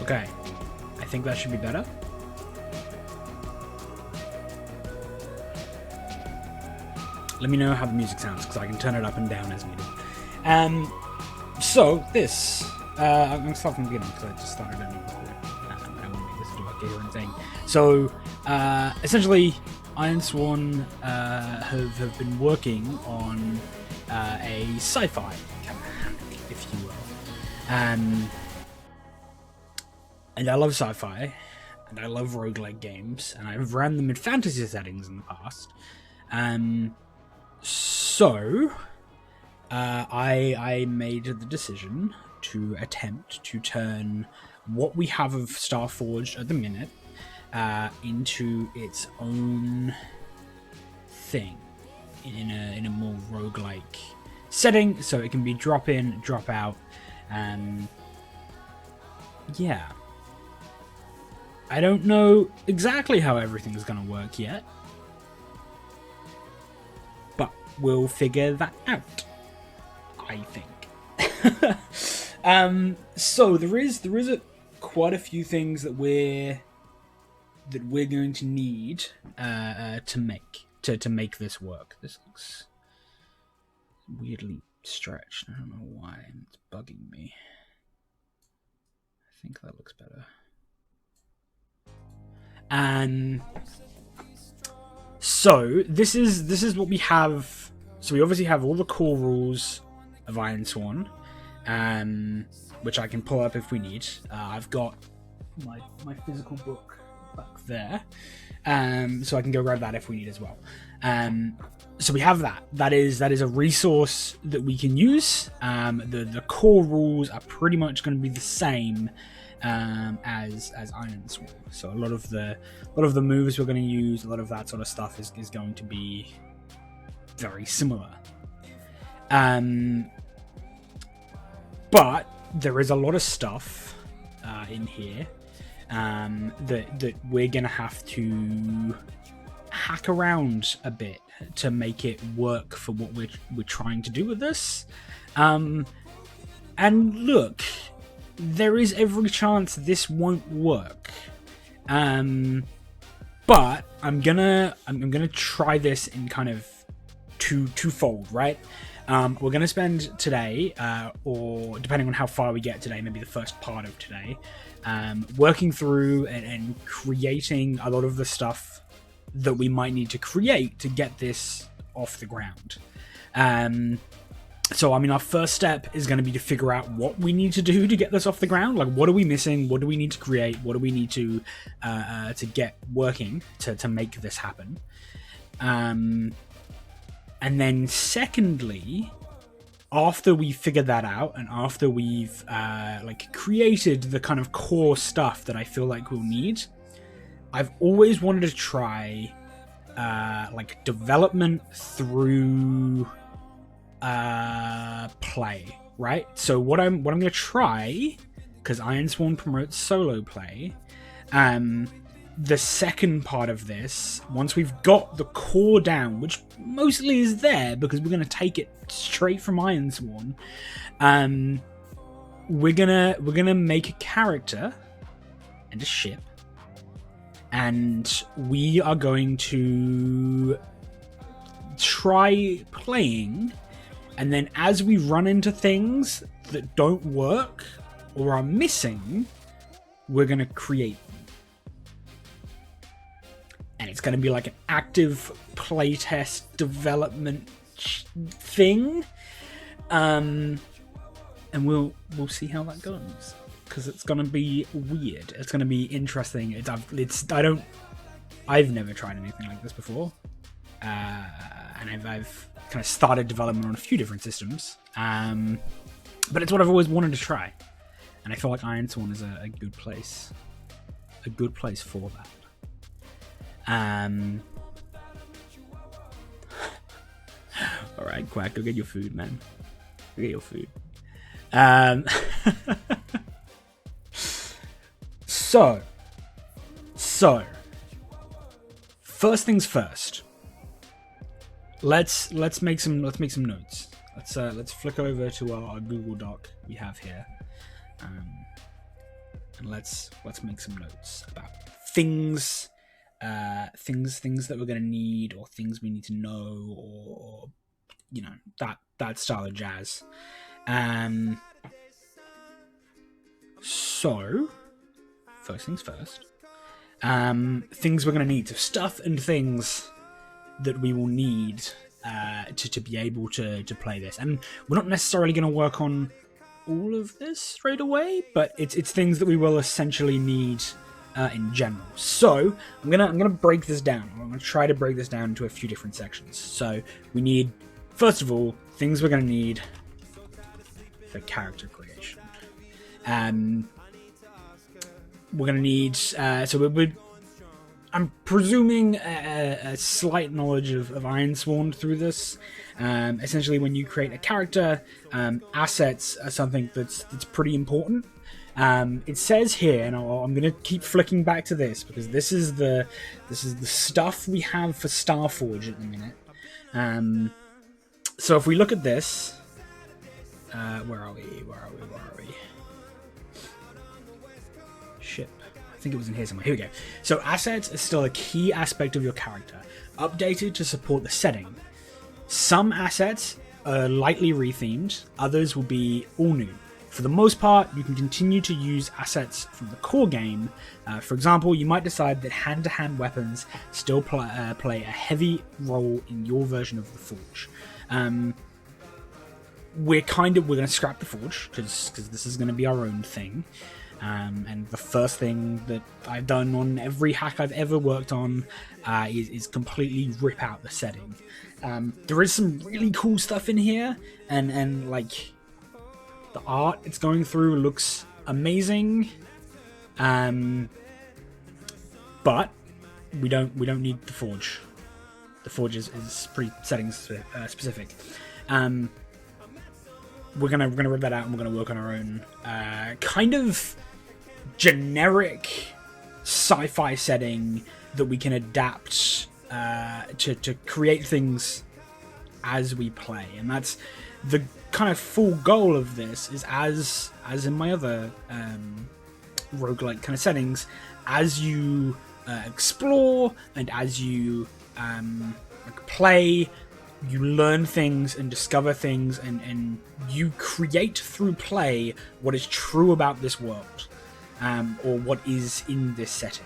Okay. I think that should be better. Let me know how the music sounds, because I can turn it up and down as needed. So, this... I'm going to start from the beginning, because I just started a new record. I want to make this into a coherent thing. So, essentially, Ironsworn have been working on a sci-fi kind of hack, if you will. And I love sci-fi, and I love roguelike games, and I've ran them in fantasy settings in the past. So, I made the decision to attempt to turn what we have of Starforge at the minute into its own thing in a more roguelike setting, so it can be drop in, drop out. Yeah. I don't know exactly how everything's going to work yet, but we'll figure that out, I think. So there is quite a few things that we're going to need to make this work. This looks weirdly stretched. I don't know why it's bugging me. I think that looks better. So this is what we have. So we obviously have all the core rules of Ironsworn, which I can pull up if we need. I've got my physical book back there, so I can go grab that if we need as well. So we have that. That is a resource that we can use. The core rules are pretty much going to be the same as Ironsworn. So a lot of the moves we're going to use, a lot of that sort of stuff is going to be very similar. But there is a lot of stuff in here that we're going to have to hack around a bit to make it work for what we're trying to do with this. And look, there is every chance this won't work. But I'm gonna try this in kind of twofold, right? We're gonna spend today, or depending on how far we get today, maybe the first part of today, working through and creating a lot of the stuff that we might need to create to get this off the ground. So, I mean, our first step is going to be to figure out what we need to do to get this off the ground. Like, what are we missing? What do we need to create? What do we need to get working to make this happen? And then secondly, after we figure that out and after we've created the kind of core stuff that I feel like we'll need, I've always wanted to try development through play, right? So what I'm going to try, because Ironsworn promotes solo play, the second part of this, once we've got the core down, which mostly is there because we're going to take it straight from Ironsworn, we're gonna make a character and a ship, and we are going to try playing, and then as we run into things that don't work or are missing, we're going to create them. And it's going to be like an active playtest development thing. And we'll see how that goes, because it's going to be weird. It's going to be interesting. I've never tried anything like this before. And I've kind of started development on a few different systems, but it's what I've always wanted to try, and I feel like Ironsworn is a good place for that. All right, Quack, go get your food, man. Go get your food. So, first things first. Let's make some notes. Let's flick over to our Google Doc we have here. and let's make some notes about things, things that we're gonna need, or things we need to know, or you know, that style of jazz. So first things first. Things we're gonna need. So stuff and things that we will need to be able to play this. And we're not necessarily going to work on all of this straight away, but it's things that we will essentially need in general. So I'm gonna break this down. I'm gonna try to break this down into a few different sections. So we need, first of all, things we're gonna need for character creation. We're gonna need I'm presuming a slight knowledge of Ironsworn through this. Essentially, when you create a character, assets are something that's pretty important. It says here, and I'm going to keep flicking back to this because this is the stuff we have for Starforge at the minute. So if we look at this, where are we? Ship. I think it was in here somewhere. Here we go. So assets are still a key aspect of your character, updated to support the setting. Some assets are lightly rethemed, others will be all new. For the most part, you can continue to use assets from the core game. For example, you might decide that hand-to-hand weapons still play a heavy role in your version of the Forge. We're going to scrap the Forge because this is going to be our own thing. And the first thing that I've done on every hack I've ever worked on is completely rip out the setting. There is some really cool stuff in here, and like the art it's going through looks amazing. But we don't need the Forge. The Forge is pretty setting specific. We're gonna rip that out, and we're gonna work on our own kind of generic sci-fi setting that we can adapt to create things as we play. And that's the kind of full goal of this, is as in my other roguelike kind of settings, as you explore and as you play, you learn things and discover things, and you create through play what is true about this world, or what is in this setting.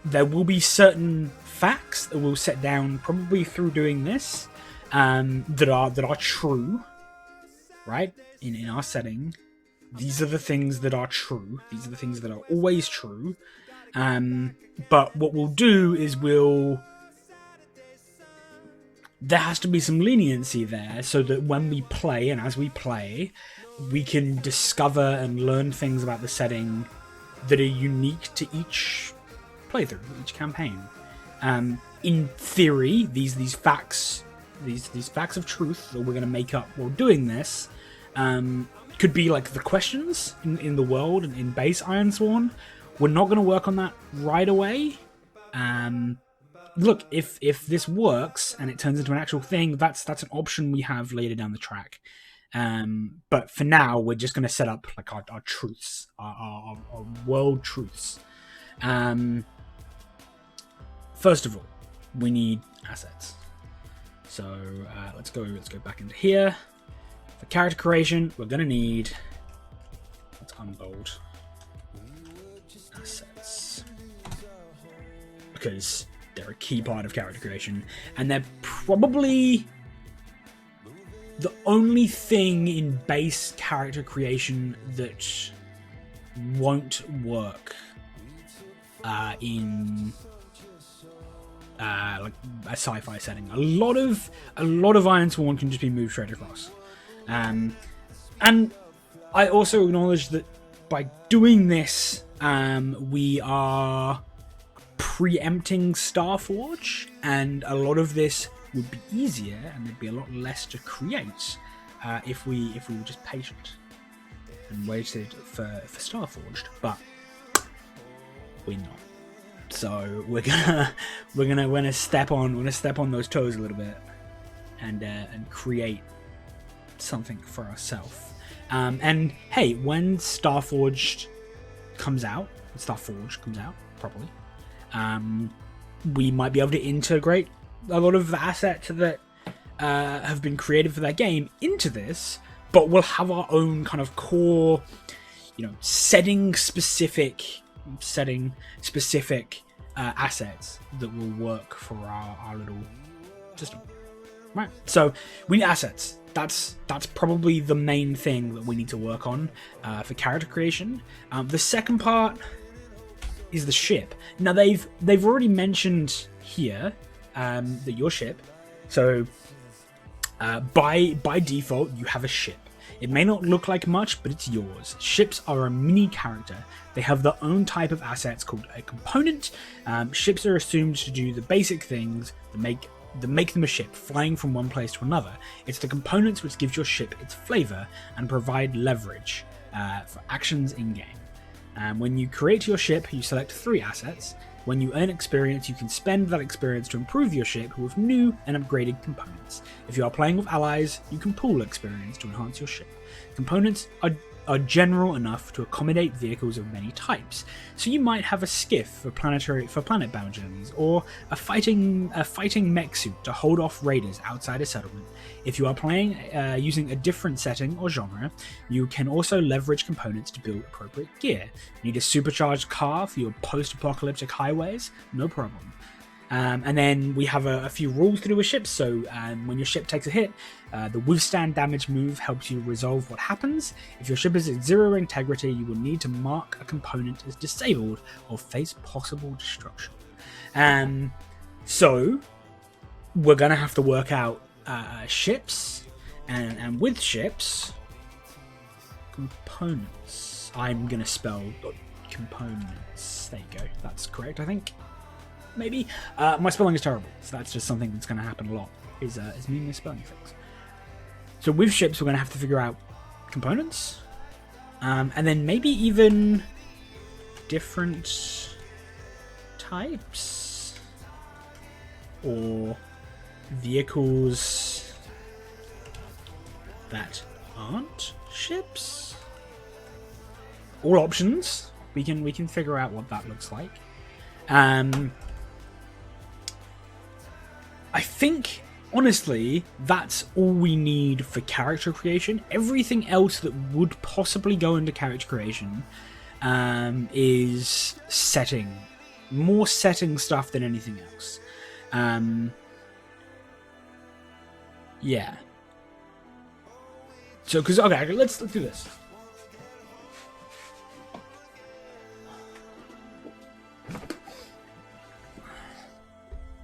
There will be certain facts that we'll set down probably through doing this, that are true, right? In our setting, these are the things that are true. These are the things that are always true. But what we'll do is there has to be some leniency there, so that when we play, and as we play, we can discover and learn things about the setting that are unique to each playthrough, each campaign. In theory, these facts of truth that we're going to make up while doing this, could be like the questions in the world and in base Ironsworn. We're not going to work on that right away. Look, if this works and it turns into an actual thing, that's an option we have later down the track. But for now, we're just going to set up like our truths, our world truths. First of all, we need assets. So let's go back into here. For character creation, we're going to need, let's unbold assets, because they're a key part of character creation, and they're probably the only thing in base character creation that won't work in like a sci-fi setting. A lot of Ironsworn can just be moved straight across, and I also acknowledge that by doing this, we are preempting Starforge, and a lot of this would be easier, and there'd be a lot less to create if we were just patient and waited for Starforged. But we're not. So we're gonna step on those toes a little bit, and create something for ourselves. And hey, when Starforged comes out, Starforge comes out properly, we might be able to integrate a lot of the assets that have been created for that game into this, but we'll have our own kind of core, setting specific assets that will work for our little system. Right. So we need assets. That's probably the main thing that we need to work on for character creation. The second part is the ship. Now they've already mentioned here that your ship. So by default you have a ship. It may not look like much, but it's yours. Ships are a mini character. They have their own type of assets called a component. Ships are assumed to do the basic things that make them a ship, flying from one place to another. It's the components which gives your ship its flavor and provide leverage for actions in-game. When you create your ship, you select 3 assets. When you earn experience, you can spend that experience to improve your ship with new and upgraded components. If you are playing with allies, you can pool experience to enhance your ship. Components are general enough to accommodate vehicles of many types. So you might have a skiff for planet-bound journeys, or a fighting mech suit to hold off raiders outside a settlement. If you are playing using a different setting or genre, you can also leverage components to build appropriate gear. Need a supercharged car for your post-apocalyptic highways? No problem. And then we have a few rules to do with ships. So when your ship takes a hit, the withstand damage move helps you resolve what happens. If your ship is at 0 integrity, you will need to mark a component as disabled or face possible destruction. So we're going to have to work out ships, and with ships, components. I'm going to spell components. There you go. That's correct, I think. Maybe. My spelling is terrible, so that's just something that's going to happen a lot, is me misspelling things. So with ships, we're going to have to figure out components, and then maybe even different types, or vehicles that aren't ships. All options. We can figure out what that looks like. I think, honestly, that's all we need for character creation. Everything else that would possibly go into character creation is setting. More setting stuff than anything else. Yeah. So, okay, let's do this.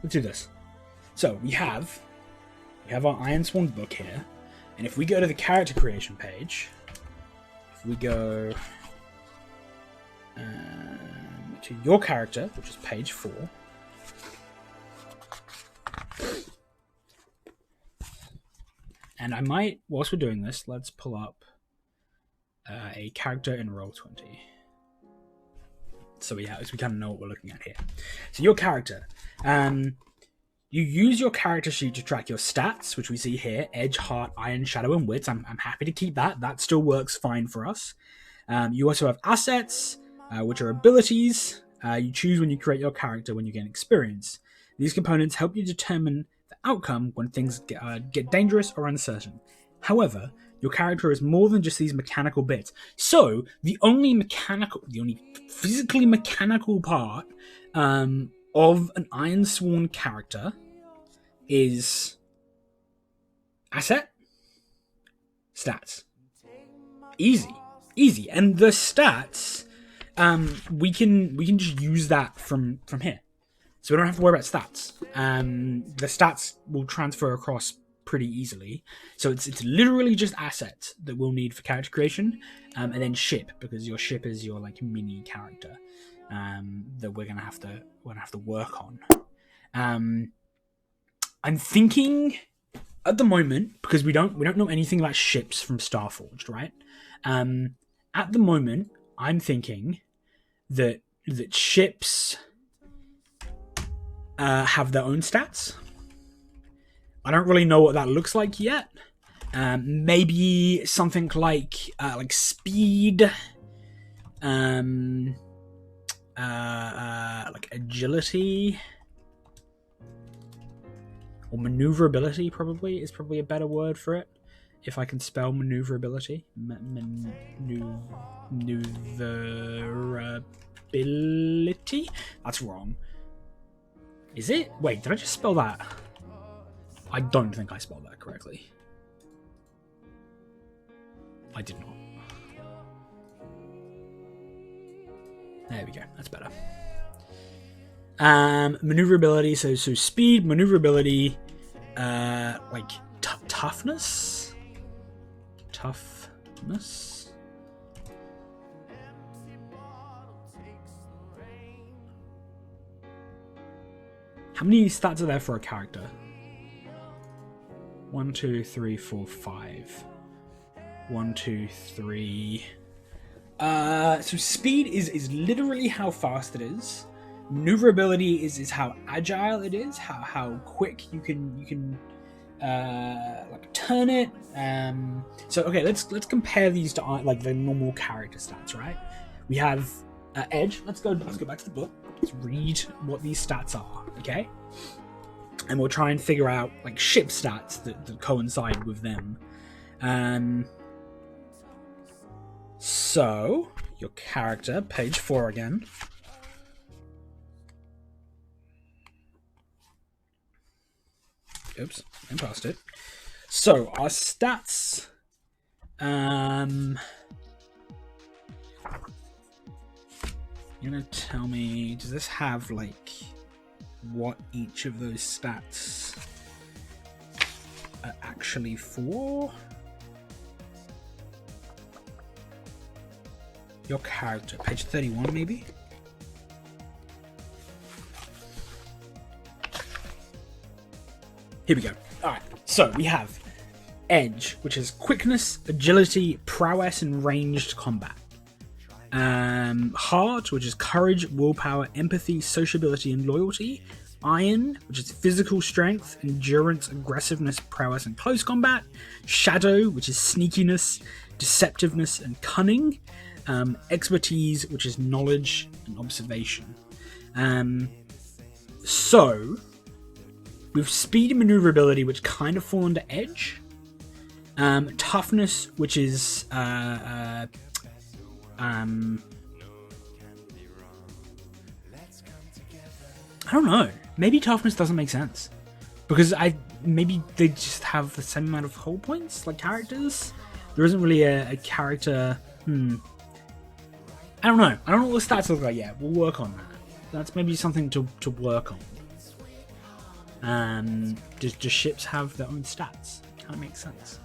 Let's do this. So we have our Ironsworn book here, and if we go to the character creation page, if we go to your character, which is page 4, and I might, whilst we're doing this, let's pull up a character in Roll20. So we kind of know what we're looking at here. So your character, you use your character sheet to track your stats, which we see here: edge, heart, iron, shadow, and wits. I'm happy to keep that. That still works fine for us. You also have assets, which are abilities. You choose when you create your character when you gain experience. These components help you determine the outcome when things get dangerous or uncertain. However, your character is more than just these mechanical bits. So the only physically mechanical part of an Ironsworn character is asset, stats. Easy. And the stats, we can just use that from here. So we don't have to worry about stats. The stats will transfer across pretty easily. So it's literally just assets that we'll need for character creation, and then ship, because your ship is your like mini character that we're gonna have to work on. I'm thinking at the moment, because we don't know anything about ships from Starforged, right? At the moment, I'm thinking that ships have their own stats. I don't really know what that looks like yet. Maybe something like speed, Like agility or maneuverability probably is probably a better word for it. If I can spell maneuverability, maneuverability. That's wrong. Is it? Wait, did I just spell that? I don't think I spelled that correctly. I did not. There we go. That's better. Maneuverability. So speed, maneuverability, like toughness. Toughness. How many stats are there for a character? 1, 2, 3, 4, 5. 1, 2, 3. So speed is literally how fast it is. Maneuverability is how agile it is, how quick you can like turn it. So okay, let's compare these to like the normal character stats, right? We have edge. Let's go back to the book. Let's read what these stats are, okay? And we'll try and figure out like ship stats that coincide with them. So your character, page 4 again. Oops, I passed it. So our stats. You're gonna tell me, does this have like what each of those stats are actually for? Your character, page 31 maybe? Here we go. Alright, so we have edge, which is quickness, agility, prowess, and ranged combat. Heart, which is courage, willpower, empathy, sociability, and loyalty. Iron, which is physical strength, endurance, aggressiveness, prowess, and close combat. Shadow, which is sneakiness, deceptiveness, and cunning. Expertise, which is knowledge and observation. So with speed and maneuverability, which kind of fall under edge. Toughness, which is I don't know. Maybe toughness doesn't make sense because maybe they just have the same amount of hull points like characters. There isn't really a character. I don't know. I don't know what the stats look like yet. We'll work on that. That's maybe something to work on. Does ships have their own stats? Kind of makes sense.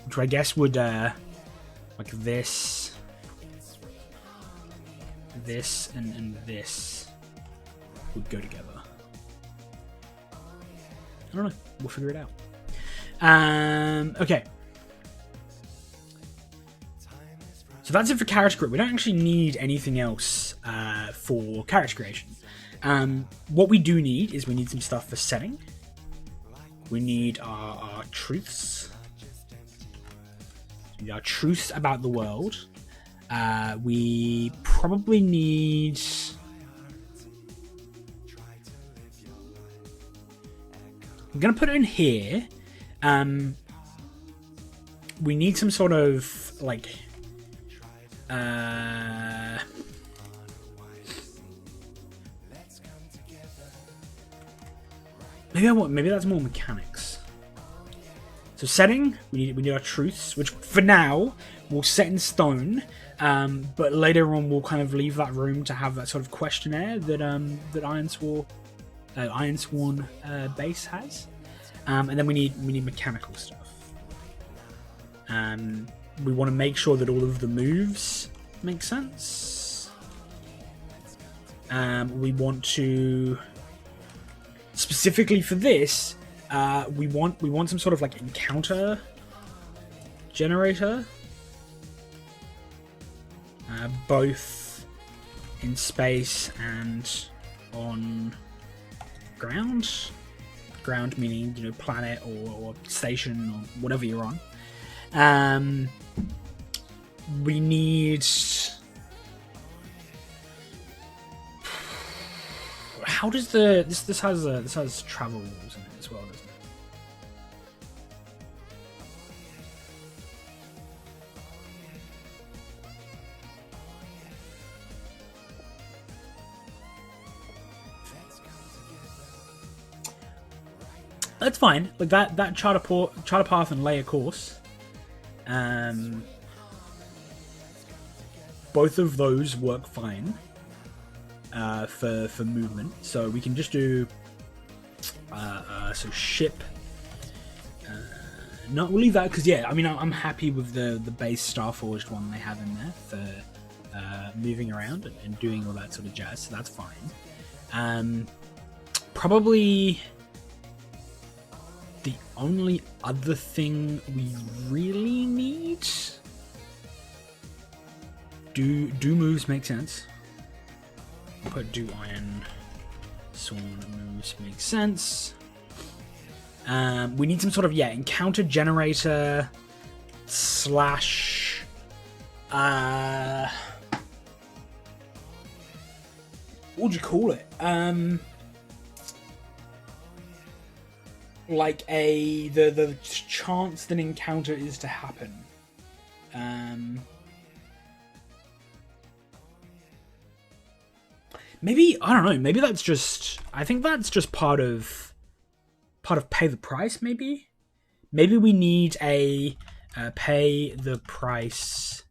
Which I guess would like this and this would go together. I don't know. We'll figure it out. Okay. So that's it for character creation. We don't actually need anything else for character creation. What we do need is we need some stuff for setting. We need our truths. We need our truths about the world. We probably need... I'm going to put it in here. We need some sort of, like... maybe that's more mechanics. So setting, we need our truths, which for now we'll set in stone. But later on we'll kind of leave that room to have that sort of questionnaire that Ironsworn base has. And then we need mechanical stuff. We want to make sure that all of the moves make sense. We want to, specifically for this, we want some sort of like encounter generator, both in space and on ground. Ground meaning, you know, planet or station or whatever you're on. We need How does this has travel rules in it as well, doesn't it? That's fine. Like that charter path and layer course. Both of those work fine for movement. So we can just do so ship. No, we'll leave that because yeah, I mean I'm happy with the base Starforged one they have in there for moving around and doing all that sort of jazz. So that's fine. Probably. The only other thing we really need... Do moves make sense? But do Ironsworn moves make sense? We need some sort of, encounter generator / what would you call it? Like the chance that an encounter is to happen. Maybe I don't know. Maybe that's just. I think that's just part of pay the price. Maybe we need a pay the price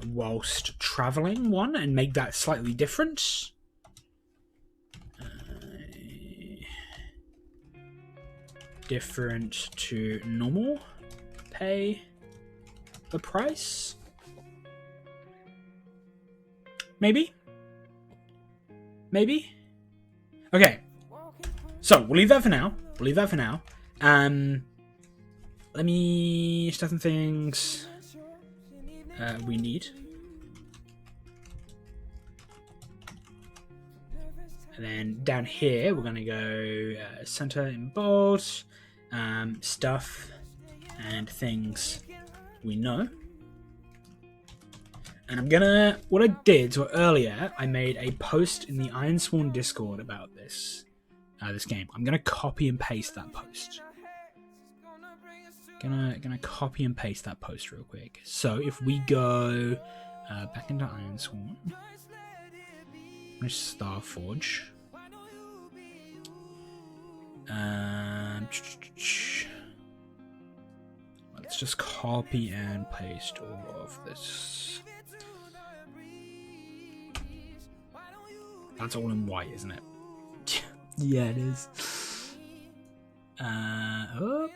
whilst traveling one and make that slightly different. Different to normal pay the price, maybe okay, so we'll leave that for now. Let me stuff some things we need, and then down here we're gonna go center in bold. Stuff and things we know. And I'm gonna... What I did, so earlier, I made a post in the Ironsworn Discord about this game. I'm gonna copy and paste that post. Gonna copy and paste that post real quick. So if we go back into Ironsworn, Starforge. Let's just copy and paste all of this. That's all in white, isn't it? Yeah, it is. Can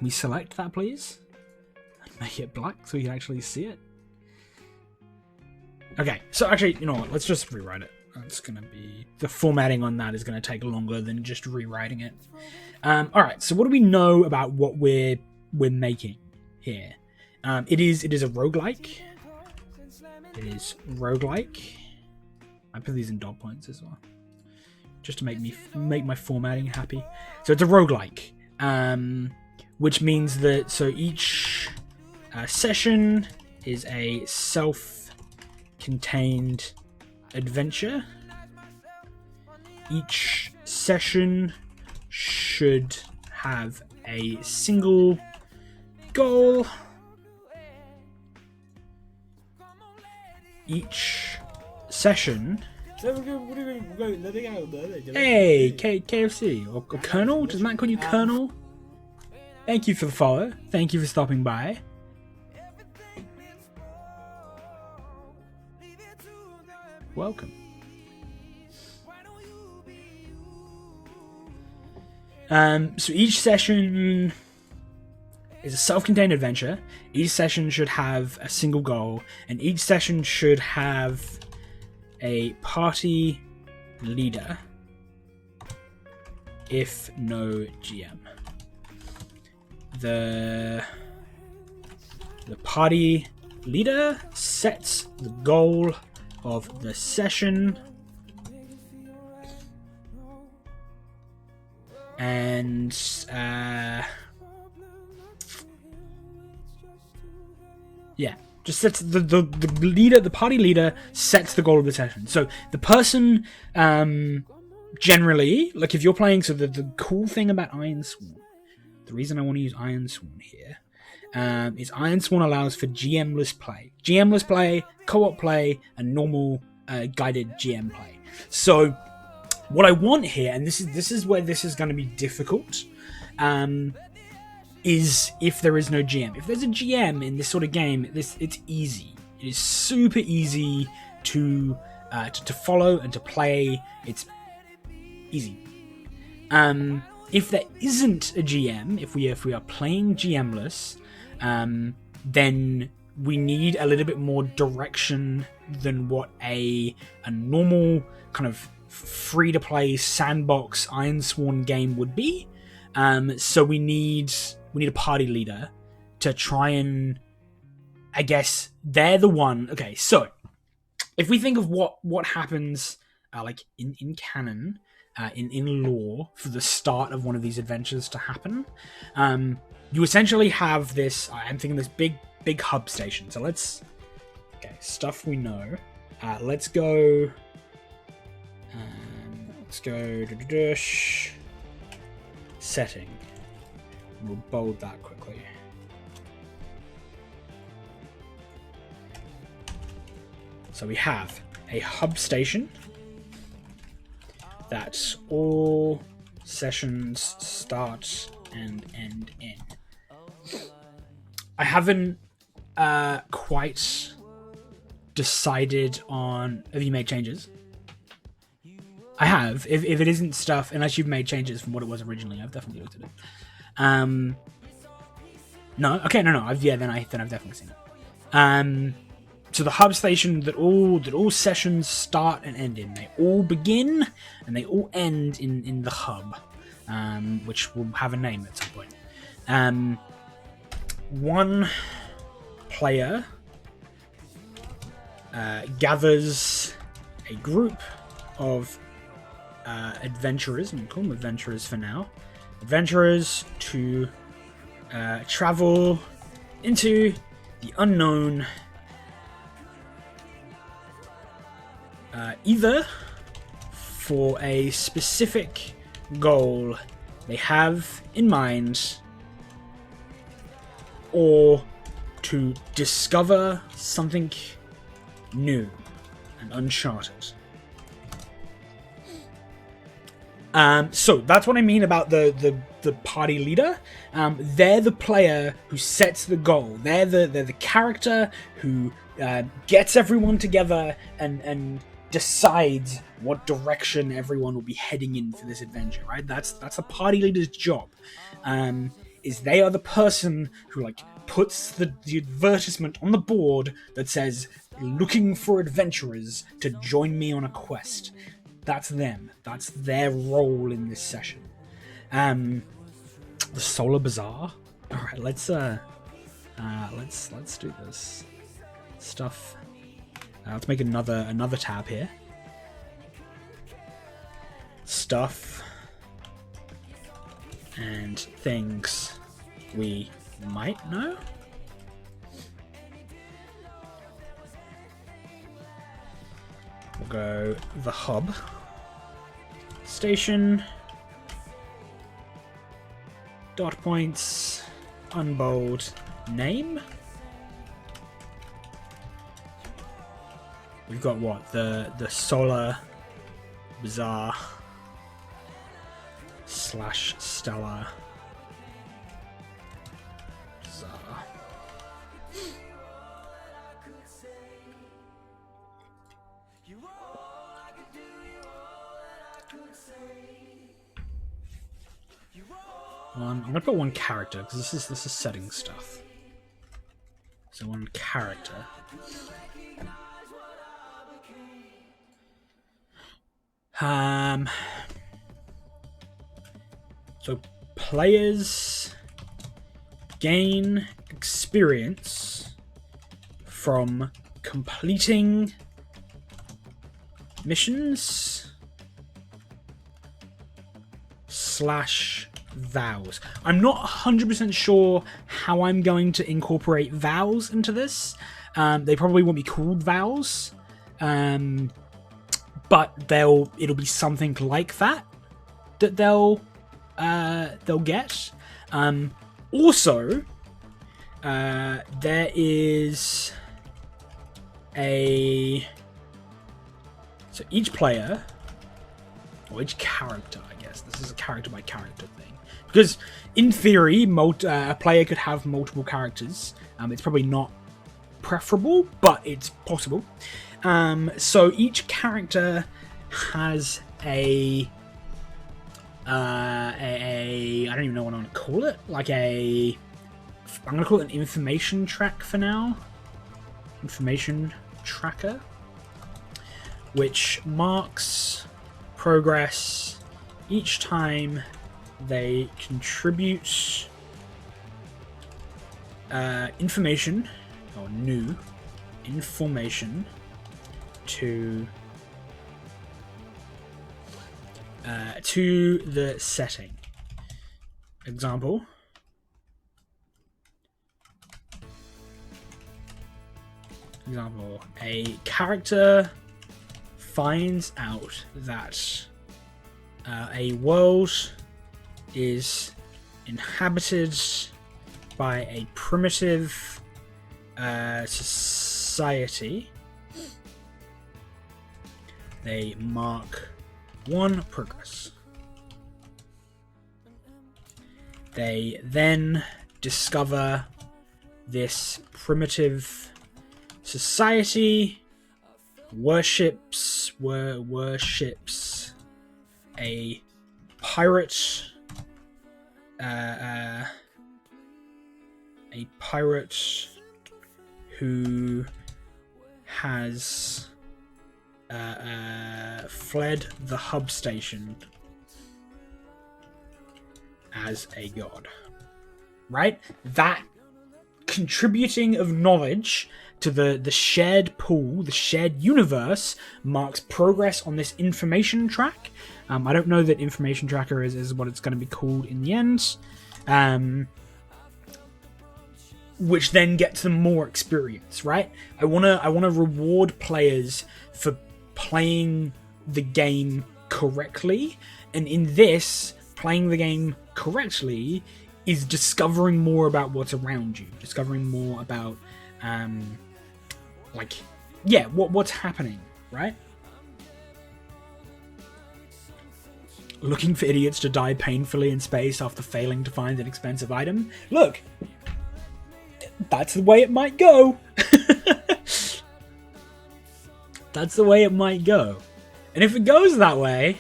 we select that, please? And make it black so we can actually see it. Okay, so actually, you know what? Let's just rewrite it. That's gonna be... The formatting on that is gonna take longer than just rewriting it. Alright, so what do we know about what we're making here? It is a roguelike. It is roguelike. I put these in dot points as well, just to make my formatting happy. So it's a roguelike, which means that each session is a self-contained adventure. Each session should have a single goal. Each session. Hey, KFC or Colonel? Does Matt call you Colonel? Thank you for the follow. Thank you for stopping by. Welcome. So each session is a self-contained adventure. Each session should have a single goal, and each session should have a party leader, if no GM. The party leader sets the goal of the session, and just sets the leader, the party leader sets the goal of the session. So the person, generally, like if you're playing, so the cool thing about Ironsworn, the reason I want to use Ironsworn here, is Ironsworn allows for GM-less play. GM-less play, co-op play, and normal guided GM play. So what I want here, and this is where this is going to be difficult, is if there is no GM. If there's a GM in this sort of game, it's easy. It is super easy to follow and to play. It's easy. If there isn't a GM, if we are playing GM-less, then we need a little bit more direction than what a normal kind of free-to-play sandbox Ironsworn game would be. So we need a party leader to try and, I guess, they're the one. Okay, so if we think of what happens like in canon, in lore, for the start of one of these adventures to happen, you essentially have this, I'm thinking this big hub station. So okay, stuff we know. Let's go setting. We'll bold that quickly. So we have a hub station that all sessions start and end in. I haven't quite decided on... Have you made changes? I have. If it isn't stuff, unless you've made changes from what it was originally, I've definitely looked at it. No? Okay, no. I've definitely seen it. So the hub station that all sessions start and end in. They all begin and they all end in the hub, which will have a name at some point. One player gathers a group of adventurers, and we'll call them adventurers for now. Adventurers to travel into the unknown, either for a specific goal they have in mind, or to discover something new and uncharted. So that's what I mean about the party leader. They're the player who sets the goal. They're the character who gets everyone together and decides what direction everyone will be heading in for this adventure. Right? That's the party leader's job. Is they are the person who puts the advertisement on the board that says "looking for adventurers to join me on a quest." That's them. That's their role in this session. The Solar Bazaar. All right, let's do this stuff. Let's make another tab here. Stuff and things we might know. We'll go the hub station, dot points, unbold, name. We've got what? The Solar Bazaar / Stellar Bazaar. I'm gonna put one character because this is setting stuff. So one character. So players gain experience from completing missions / vows. I'm not 100% sure how I'm going to incorporate vows into this. They probably won't be called vowels, but it'll be something like that they'll get. Also, there is so each player, or each character, I guess this is a character by character thing, because in theory a player could have multiple characters. It's probably not preferable, but it's possible. So each character has I don't even know what I'm gonna call it. I'm gonna call it an information track for now. Information tracker, which marks progress each time they contribute information or new information to the setting. Example. A character finds out that a world is inhabited by a primitive society. They mark 1 progress. They then discover this primitive society worships a pirate, who has fled the hub station as a god. Right? That contributing of knowledge to the shared pool, the shared universe, marks progress on this information track. I don't know that information tracker is what it's going to be called in the end. Which then gets them more experience, right? I wanna reward players for playing the game correctly, and in this, playing the game correctly is discovering more about what's around you, discovering more about what's happening, right? Looking for idiots to die painfully in space after failing to find an expensive item. Look, that's the way it might go. That's the way it might go. And if it goes that way,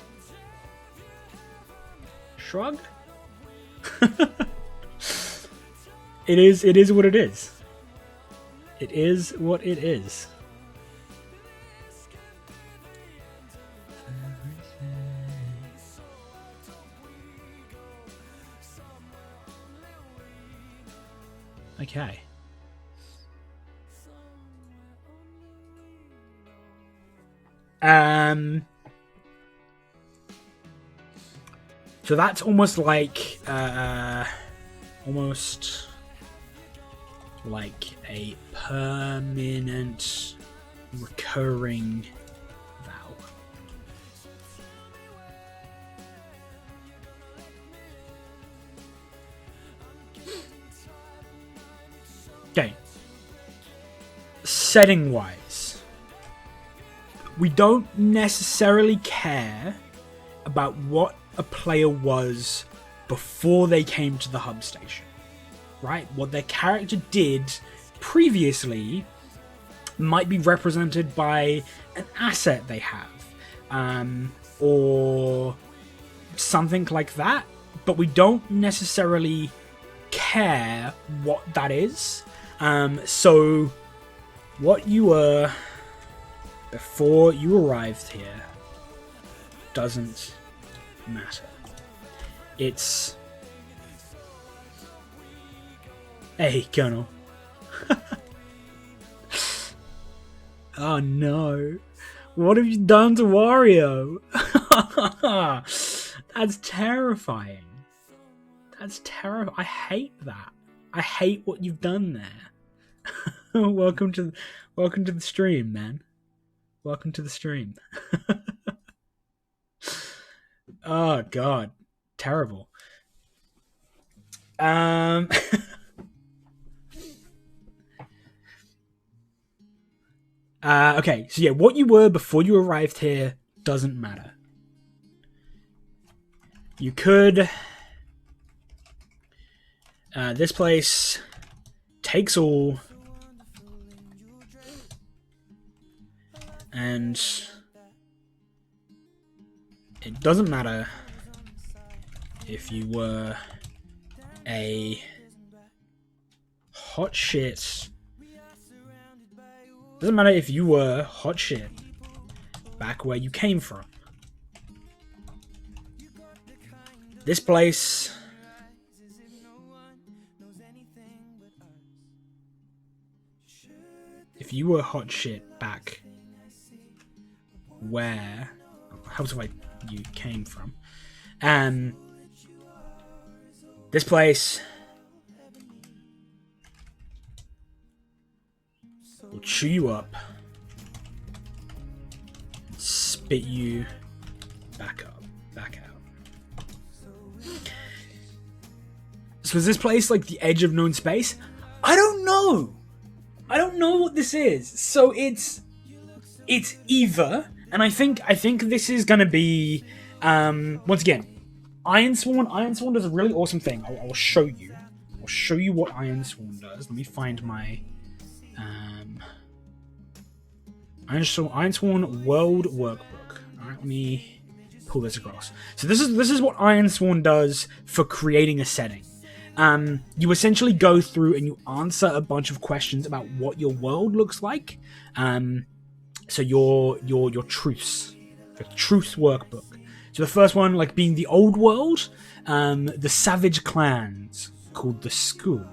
shrug. It is what it is. It is what it is. Okay. So that's almost like a permanent recurring vow. Okay. Setting wise, we don't necessarily care about what a player was before they came to the hub station, right? What their character did previously might be represented by an asset they have, or something like that, but we don't necessarily care what that is. So what you were before you arrived here doesn't matter. It's... Hey, Colonel. Oh no. What have you done to Wario? That's terrifying. That's terrifying. I hate that. I hate what you've done there. welcome to the stream, man. Welcome to the stream. Oh god, terrible. Okay, so yeah, what you were before you arrived here doesn't matter. You could. This place takes all, and it doesn't matter if you were a hot shit. Doesn't matter if you were hot shit back where you came from. This place if you were hot shit back where you came from, this place will chew you up and spit you back out. So is this place like the edge of known space? I don't know what this is. So it's either, and I think this is gonna be once again, Ironsworn does a really awesome thing. I'll show you. I'll show you what Ironsworn does. Let me find my Ironsworn World Workbook. Alright, let me pull this across. So this is what Ironsworn does for creating a setting. You essentially go through and you answer a bunch of questions about what your world looks like. So your truths, the truths workbook. So the first one, like being the old world, the savage clans called the Skuld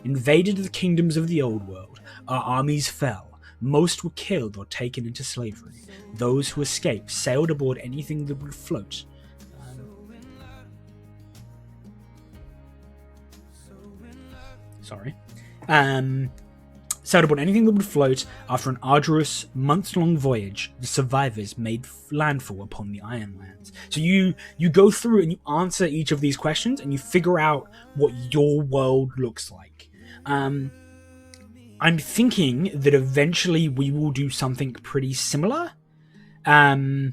invaded the kingdoms of the old world. Our armies fell. Most were killed or taken into slavery. Those who escaped sailed aboard anything that would float. Sailed aboard anything that would float. After an arduous, months-long voyage, the survivors made landfall upon the Ironlands. So you go through and you answer each of these questions, and you figure out what your world looks like. I'm thinking that eventually we will do something pretty similar. And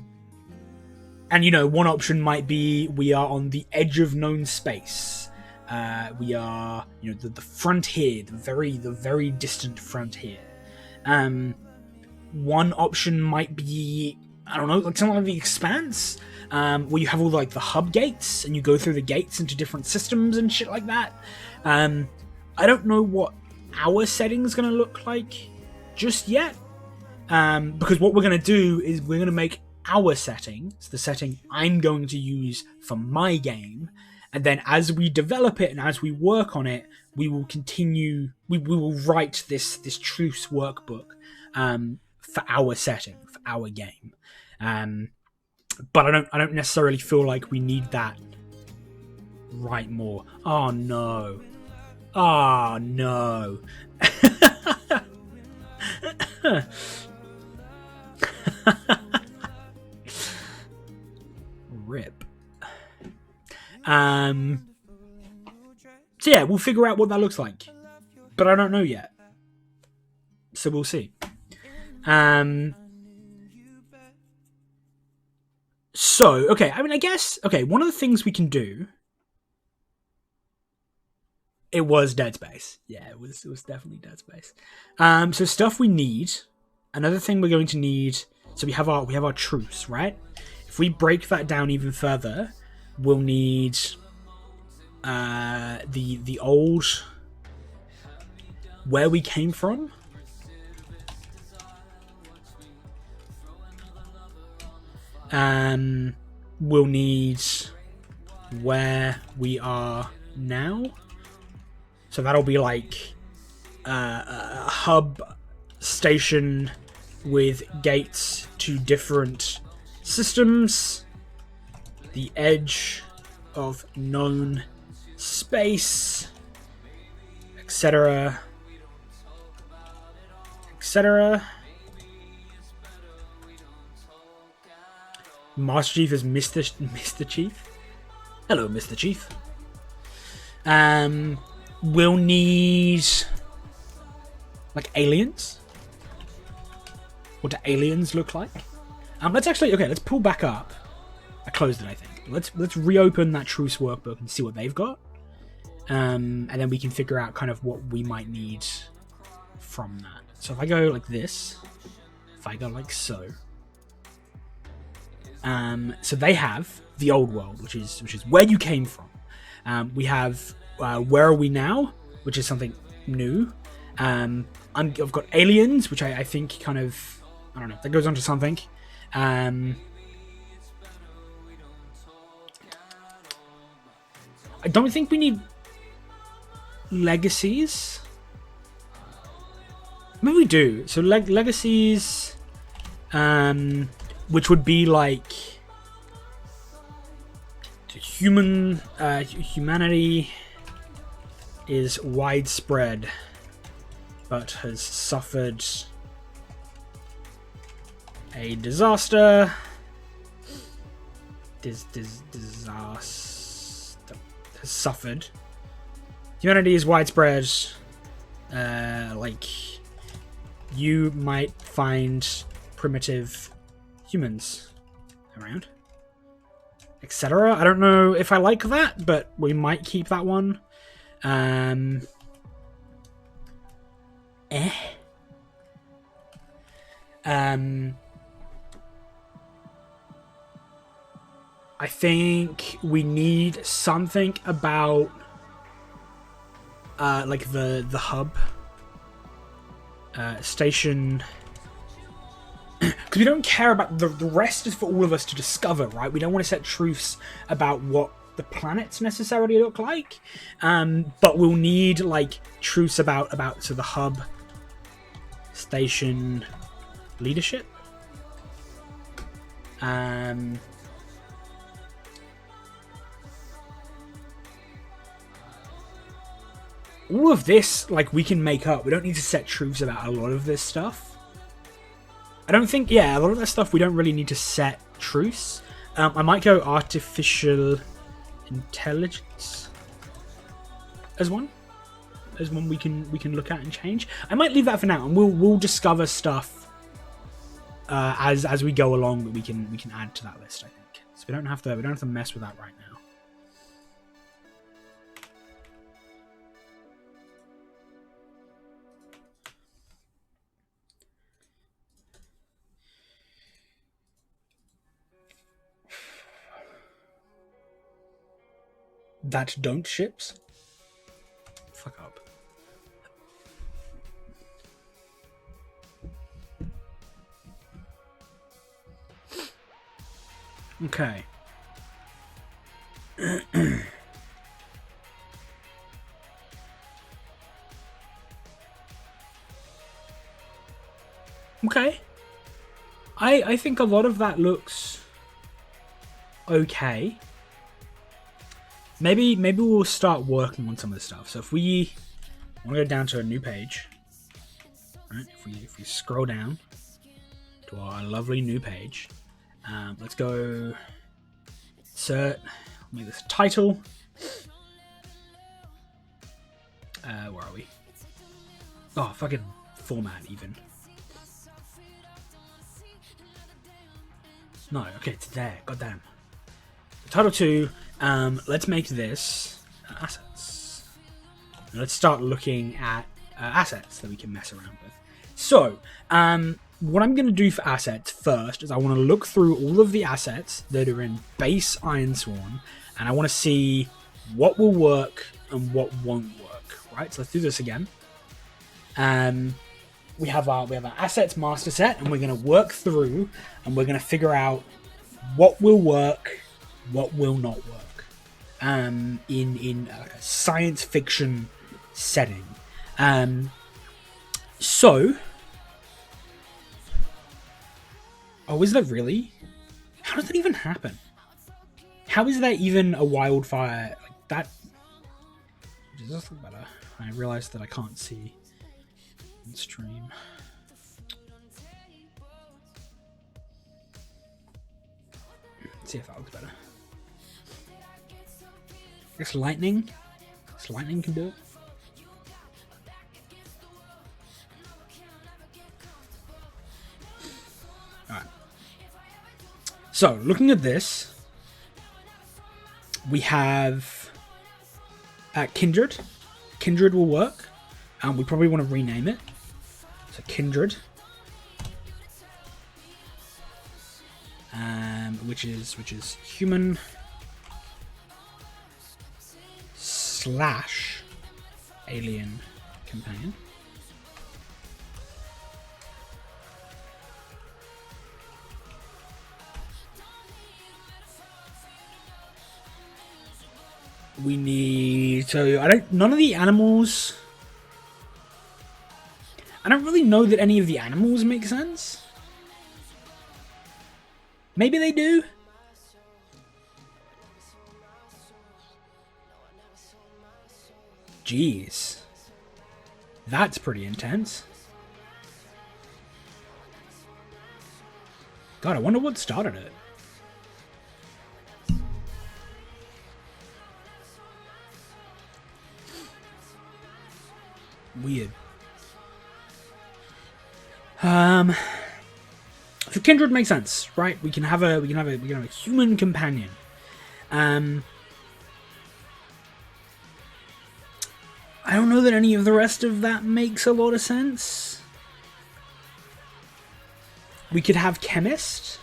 one option might be we are on the edge of known space. We are, the frontier, the very distant frontier. One option might be, I don't know, like something like the Expanse, where you have all like the hub gates, and you go through the gates into different systems and shit like that. I don't know what our setting's gonna look like just yet, because what we're gonna do is we're gonna make our setting, so the setting I'm going to use for my game. And then as we develop it and as we work on it, we will continue, we will write this truce workbook for our setting, for our game. But I don't necessarily feel like we need that right more. Oh no. Oh no. Rip. So yeah, we'll figure out what that looks like, but I don't know yet, so we'll see. So okay, I guess one of the things we can do, it was Dead Space. Yeah, it was definitely Dead Space. So stuff we need, another thing we're going to need, so we have our truce, right? If we break that down even further, we'll need the old, where we came from. We'll need where we are now. So that'll be like a hub station with gates to different systems. The edge of known space, etc. etc. Master Chief is Mr. Chief. Hello, Mr. Chief. We'll need like aliens. What do aliens look like? Let's pull back up. I closed it, I think. Let's reopen that Truce workbook and see what they've got. And then we can figure out kind of what we might need from that. So if I go like this, if I go like so. So they have the old world, which is where you came from. We have where are we now, which is something new. I've got aliens, which I think kind of, I don't know, that goes on to something. I don't think we need legacies. Maybe we do. So legacies, which would be like humanity is widespread, but has suffered a disaster. Disaster has suffered. Humanity is widespread. Like you might find primitive humans around, etc. I don't know if I like that, but we might keep that one. I think we need something about like the hub station, because we don't care about the rest. Is for all of us to discover, right? We don't want to set truths about what the planets necessarily look like, but we'll need like truths about so the hub station leadership. All of this, like, we can make up. We don't need to set truths about a lot of this stuff. I don't think, a lot of that stuff we don't really need to set truths. I might go artificial intelligence as one we can look at and change. I might leave that for now, and we'll discover stuff as we go along that we can add to that list. I think so. We don't have to mess with that right now. That don't ships? Fuck up. Okay. Okay. I think a lot of that looks okay. Maybe we'll start working on some of the stuff. So if we want to go down to a new page, right? If we scroll down to our lovely new page, let's go insert. Make this a title. Where are we? Oh, fucking format even. No, okay, it's there. Goddamn. Title 2. Let's make this assets. And let's start looking at assets that we can mess around with. So, what I'm going to do for assets first is I want to look through all of the assets that are in base Ironsworn, and I want to see what will work and what won't work. Right? So let's do this again. We have our assets master set, and we're going to work through, and we're going to figure out what will work, what will not work. In like a science fiction setting. So, oh, is that really? How does that even happen? How is there even a wildfire like that? Does this look better? I realized that I can't see on stream. Let's see if that looks better. I guess lightning. This lightning can do it. Alright. So, looking at this, we have Kindred. Kindred will work. We probably want to rename it. So Kindred. Which is human / alien companion. We need, so none of the animals, I don't really know that any of the animals make sense. Maybe they do. Jeez. That's pretty intense. God, I wonder what started it. Weird. So Kindred makes sense, right? We can have a human companion. I don't know that any of the rest of that makes a lot of sense. We could have chemist.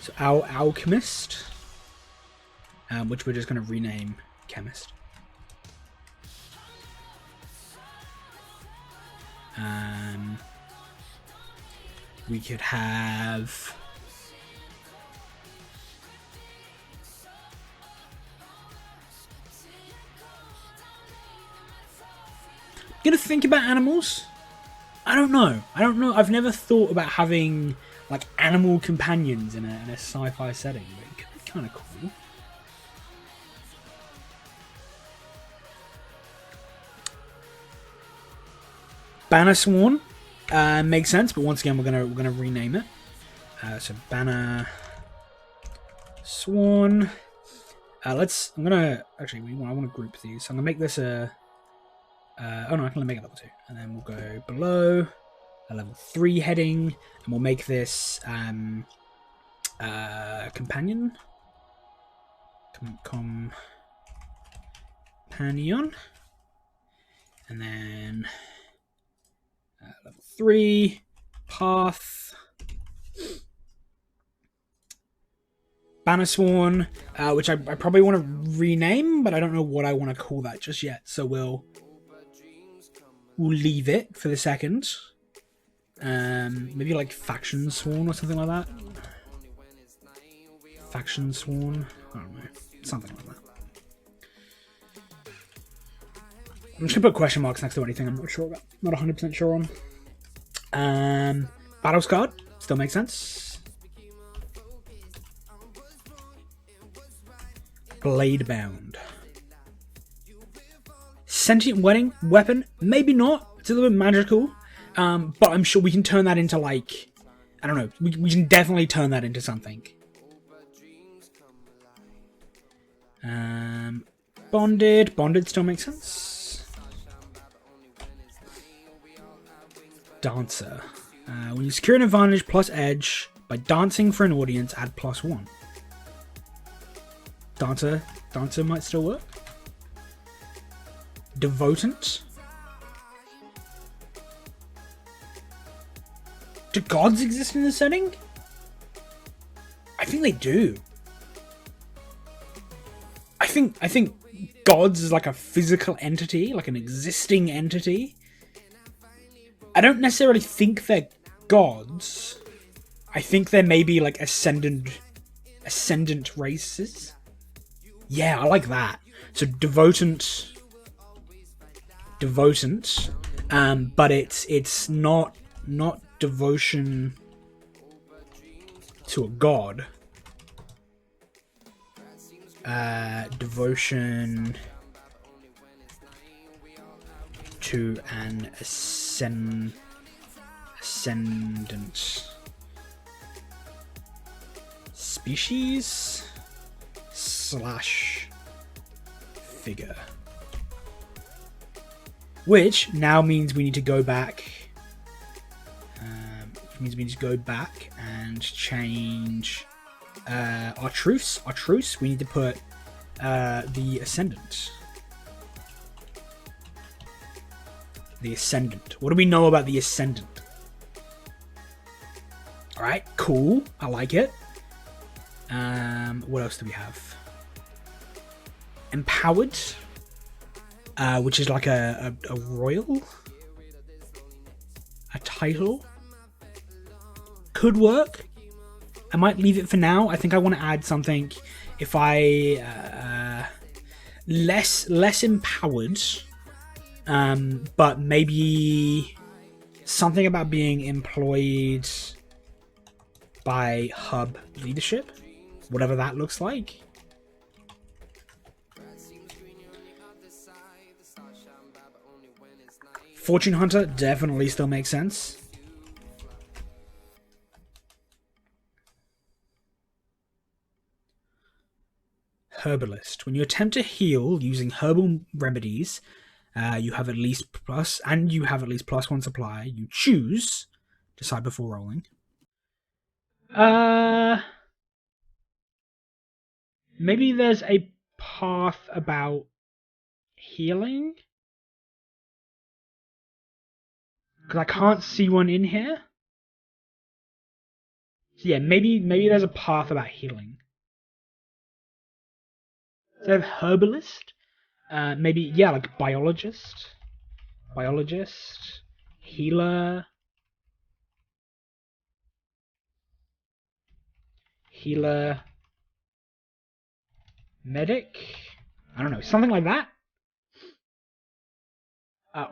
So our alchemist. Which we're just going to rename chemist. We could have gonna think about animals. I don't know. I've never thought about having like animal companions in a sci-fi setting, but it could be kind of cool. Ironsworn makes sense, but once again we're gonna rename it. So Banner Sworn. I want to group these. So I'm gonna make this a. Oh no, I can only make it level 2, and then we'll go below a level 3 heading, and we'll make this companion. Companion, and then level 3 path. Ironsworn, which I probably want to rename, but I don't know what I want to call that just yet. So we'll leave it for the second. Maybe like Faction Sworn or something like that. Faction Sworn. I don't know. Something like that. I'm just gonna put question marks next to anything I'm not sure about. Not 100% sure on. Battle Scarred still makes sense. Blade Bound. Sentient weapon, maybe not. It's a little bit magical, but I'm sure we can turn that into like, I don't know. We can definitely turn that into something. Bonded still makes sense. Dancer. When you secure an advantage plus edge by dancing for an audience, add +1. Dancer might still work. Devotant. Do gods exist in this setting? I think they do. I think gods is like a physical entity, like an existing entity. I don't necessarily think they're gods. I think they're maybe like ascendant races. Yeah, I like that. So devotant, but it's not devotion to a god. Devotion to an ascendant species slash figure. Which now means we need to go back. Which means we need to go back and change our truce. Our truce. We need to put the ascendant. The ascendant. What do we know about the ascendant? All right, cool. I like it. What else do we have? Empowered, which is like a royal, a title. Could work. I might leave it for now. I think I want to add something. If I less empowered, but maybe something about being employed by hub leadership, whatever that looks like. Fortune Hunter definitely still makes sense. Herbalist. When you attempt to heal using herbal remedies, you have at least +1 supply. You choose. Decide before rolling. Maybe there's a path about healing? Because I can't see one in here. So yeah, maybe there's a path about healing. Instead of herbalist, maybe, yeah, like biologist, healer, medic. I don't know, something like that.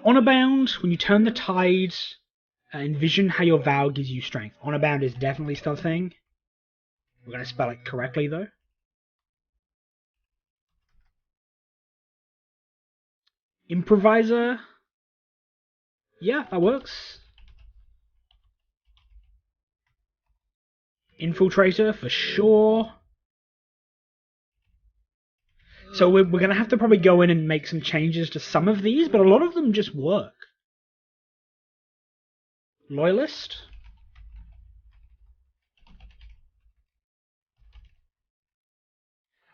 Honor bound. When you turn the tide, envision how your vow gives you strength. Honor bound is definitely still a thing. We're gonna spell it correctly though. Improviser. Yeah, that works. Infiltrator for sure. So we're going to have to probably go in and make some changes to some of these, but a lot of them just work. Loyalist.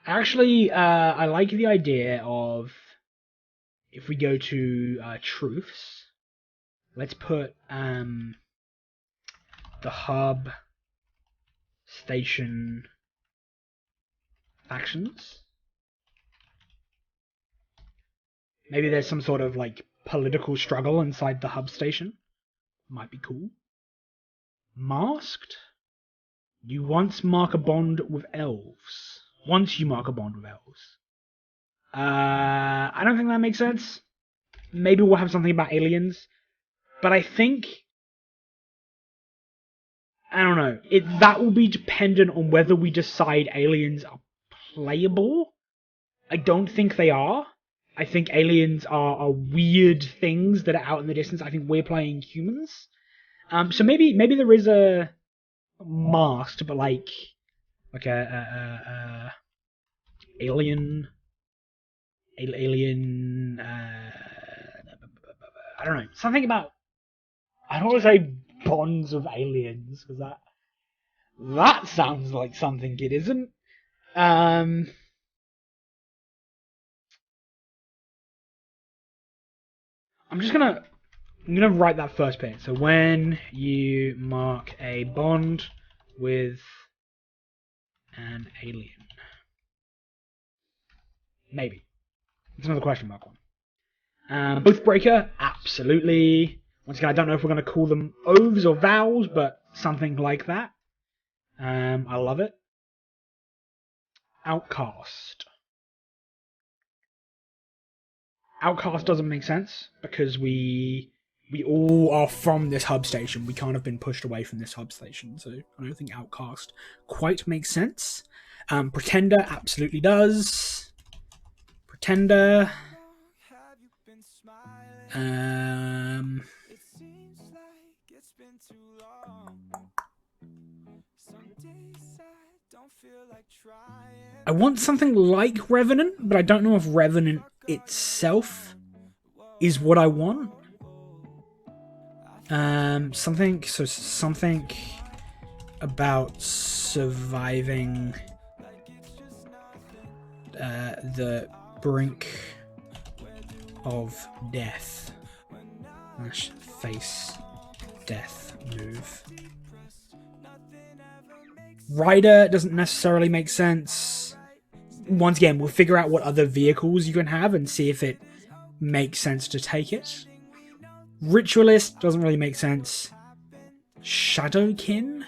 Actually, I like the idea of, if we go to truths, let's put the hub station factions. Maybe there's some sort of like political struggle inside the hub station. Might be cool. Masked. You once mark a bond with elves. Once you mark a bond with elves. I don't think that makes sense. Maybe we'll have something about aliens. But I think, I don't know. That will be dependent on whether we decide aliens are playable. I don't think they are. I think aliens are weird things that are out in the distance. I think we're playing humans. So maybe there is a masked, but like a alien. I don't know, something about, I don't want to say bonds of aliens, because that sounds like something it isn't. I'm gonna write that first bit. So when you mark a bond with an alien, maybe it's another question mark one. Oathbreaker, absolutely. Once again, I don't know if we're going to call them oaths or vows, but something like that. I love it. Outcast. Outcast doesn't make sense because we all are from this hub station. We can't have been pushed away from this hub station, so I don't think Outcast quite makes sense. Pretender absolutely does. Pretender. I want something like Revenant, but I don't know if Revenant itself is what I want. Something about surviving the brink of death. Face death move. Rider doesn't necessarily make sense. Once again, we'll figure out what other vehicles you can have and see if it makes sense to take it. Ritualist doesn't really make sense. Shadowkin?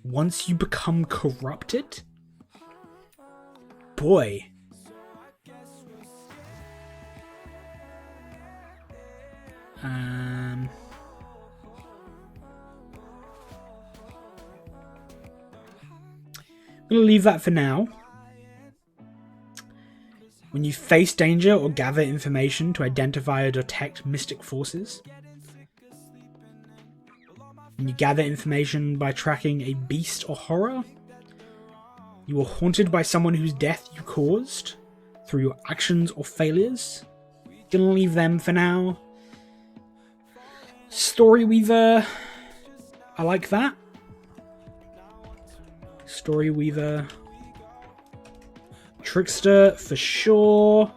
Once you become corrupted? Boy. I'm going to leave that for now. When you face danger or gather information to identify or detect mystic forces. When you gather information by tracking a beast or horror. You are haunted by someone whose death you caused through your actions or failures. Gonna leave them for now. Story Weaver. I like that. Story Weaver. Trickster for sure.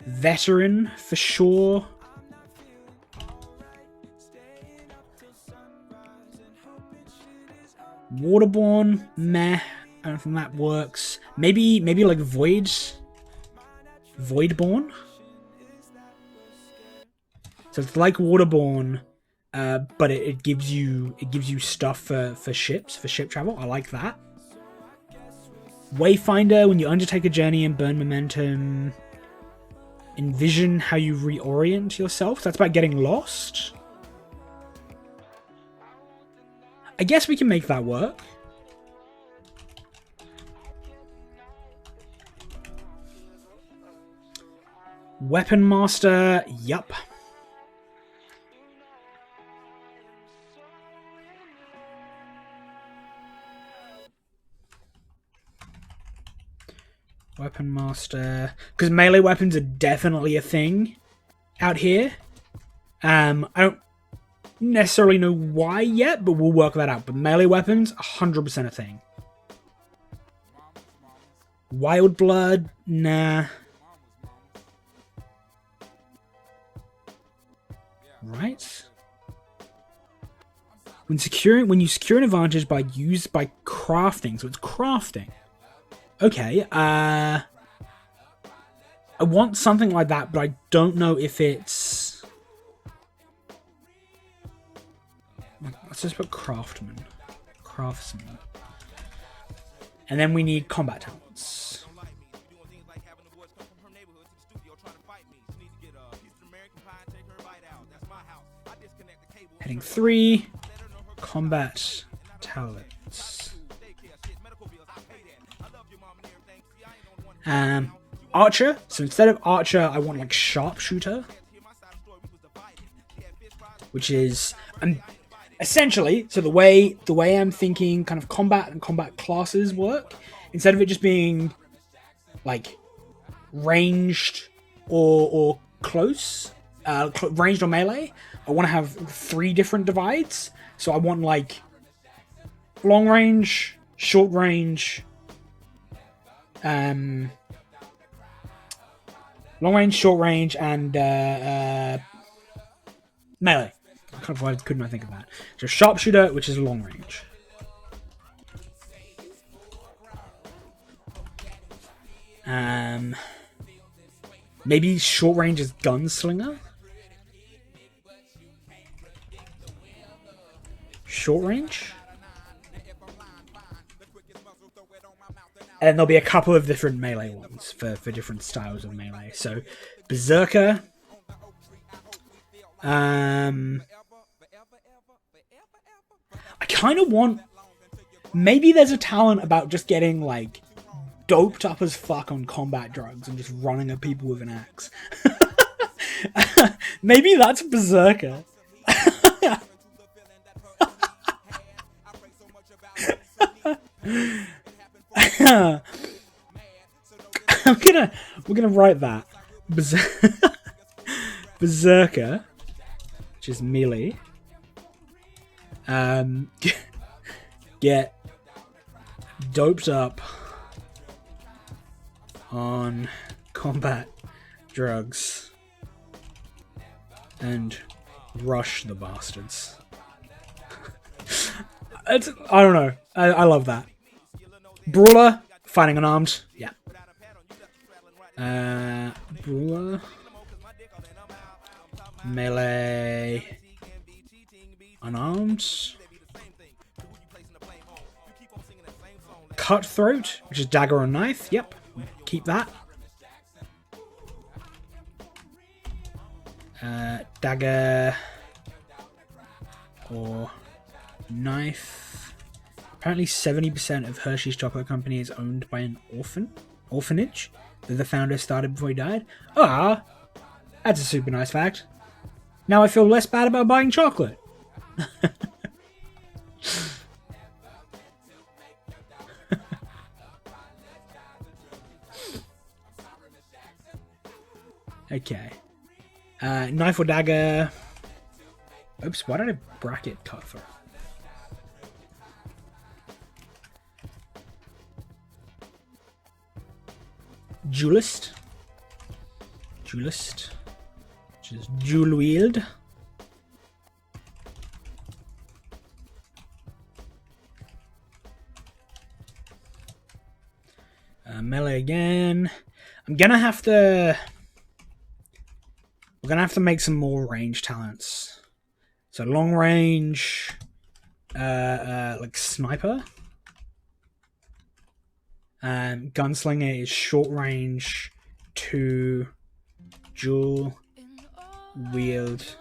Veteran for sure. Waterborne, meh. I don't think that works. Maybe like Voidborne. So it's like Waterborne, but it gives you stuff for ships, for ship travel. I like that. Wayfinder, when you undertake a journey and burn momentum, envision how you reorient yourself. That's about getting lost. I guess we can make that work. Weapon Master, yup. Weapon Master, because melee weapons are definitely a thing out here. I don't necessarily know why yet, but we'll work that out. But melee weapons, 100% a thing. Wild Blood, nah. Right. When you secure an advantage by crafting, so it's crafting. Okay, I want something like that, but I don't know if it's... Let's just put Craftsman. And then we need combat talents. Heading 3. Combat talents. Archer. So instead of Archer, I want like Sharpshooter. Which is... essentially, so the way I'm thinking kind of combat and combat classes work, instead of it just being like ranged or close, ranged or melee, I want to have 3 different divides. So I want like long range, short range, long range, short range, and melee. Why couldn't I think of that? So Sharpshooter, which is long range. Maybe short range is Gunslinger. Short range. And then there'll be a couple of different melee ones for different styles of melee. So Berserker. I kind of want... Maybe there's a talent about just getting, like, doped up as fuck on combat drugs and just running at people with an axe. Maybe that's Berserker. We're gonna write that Berserker, which is melee. Get doped up on combat drugs and rush the bastards. I don't know. I love that. Brawler, fighting unarmed. Yeah. Brawler. Melee. Unarmed. Cutthroat, which is dagger or knife. Yep. Keep that. Dagger or knife. Apparently 70% of Hershey's Chocolate Company is owned by an orphanage that the founder started before he died. Ah, that's a super nice fact. Now I feel less bad about buying chocolate. Okay. Knife or dagger. Oops, why did I bracket cutthroat? Duelist, which is dual wield. Melee again. We're gonna have to make some more range talents. So long range, like sniper. Gunslinger is short range to dual wield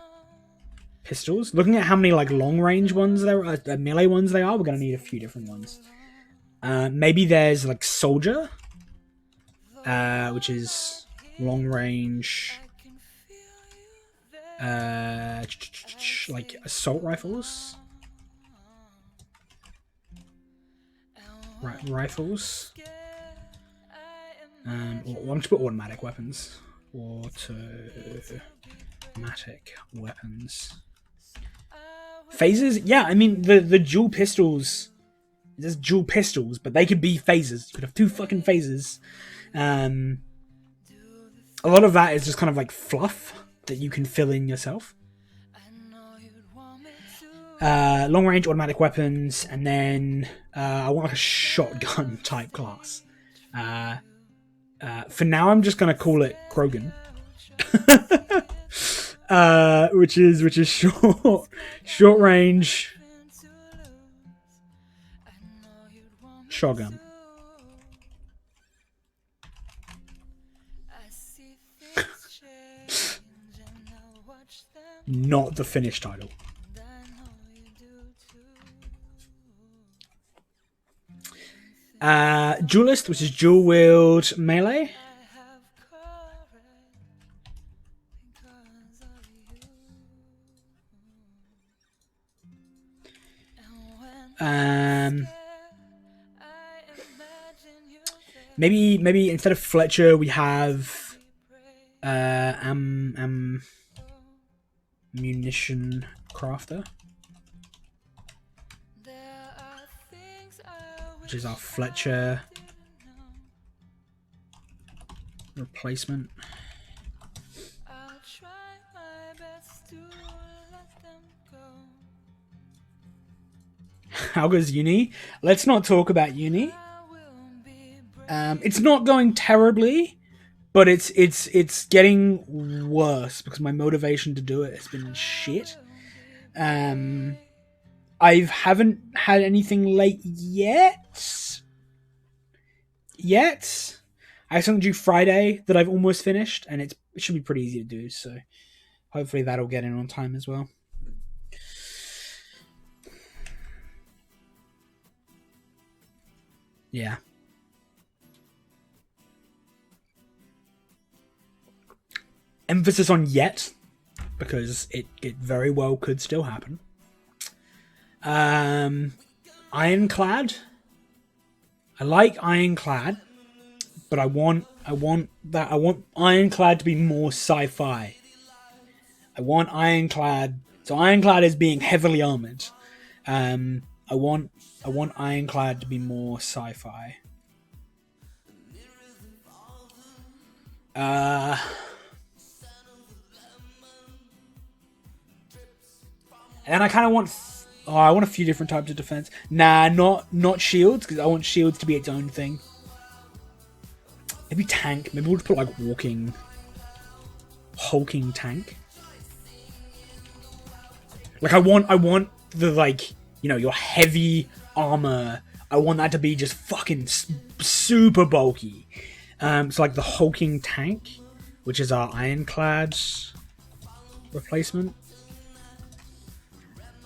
pistols. Looking at how many like long range ones there are, melee ones they are, we're gonna need a few different ones. Maybe there's like soldier, which is long range, like assault rifles. Rifles. Or I'm just put automatic weapons. Automatic weapons. Phasers? Yeah, I mean the dual pistols. There's dual pistols, but they could be phasers. You could have two fucking phasers. A lot of that is just kind of like fluff that you can fill in yourself. Long range automatic weapons, and then I want like a shotgun type class. For now, I'm just gonna call it Krogan, which is short range shotgun. Not the finished title. Duelist, which is dual wield melee. Maybe instead of Fletcher we have munition crafter, which is our Fletcher replacement. How goes uni? Let's not talk about uni. It's not going terribly, but it's getting worse because my motivation to do it has been shit. I haven't had anything late yet. I have something due Friday that I've almost finished, and it should be pretty easy to do. So hopefully that'll get in on time as well. Yeah. emphasis on yet, because it very well could still happen. Ironclad. I like Ironclad, but I want Ironclad to be more sci-fi. I want Ironclad. So Ironclad is being heavily armored. I want Ironclad to be more sci-fi. And I kind of want. I want a few different types of defense. Nah, not shields, because I want shields to be its own thing. Maybe tank. Maybe we'll just put like hulking tank. Like I want the, like, you know, your heavy armor. I want that to be just fucking super bulky. So like the hulking tank, which is our Ironclad replacement.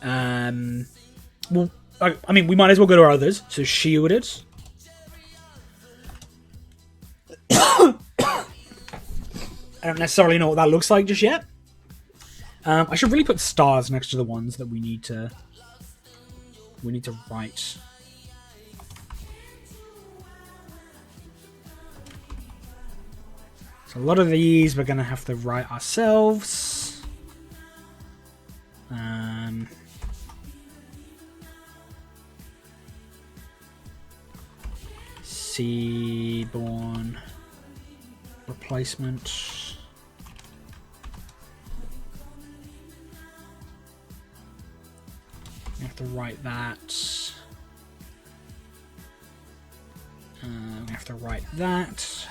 Well, I mean, we might as well go to our others. So shielded. I don't necessarily know what that looks like just yet. I should really put stars next to the ones that we need to write. So a lot of these we're gonna have to write ourselves. Seaborn replacement. We have to write that. We have to write that.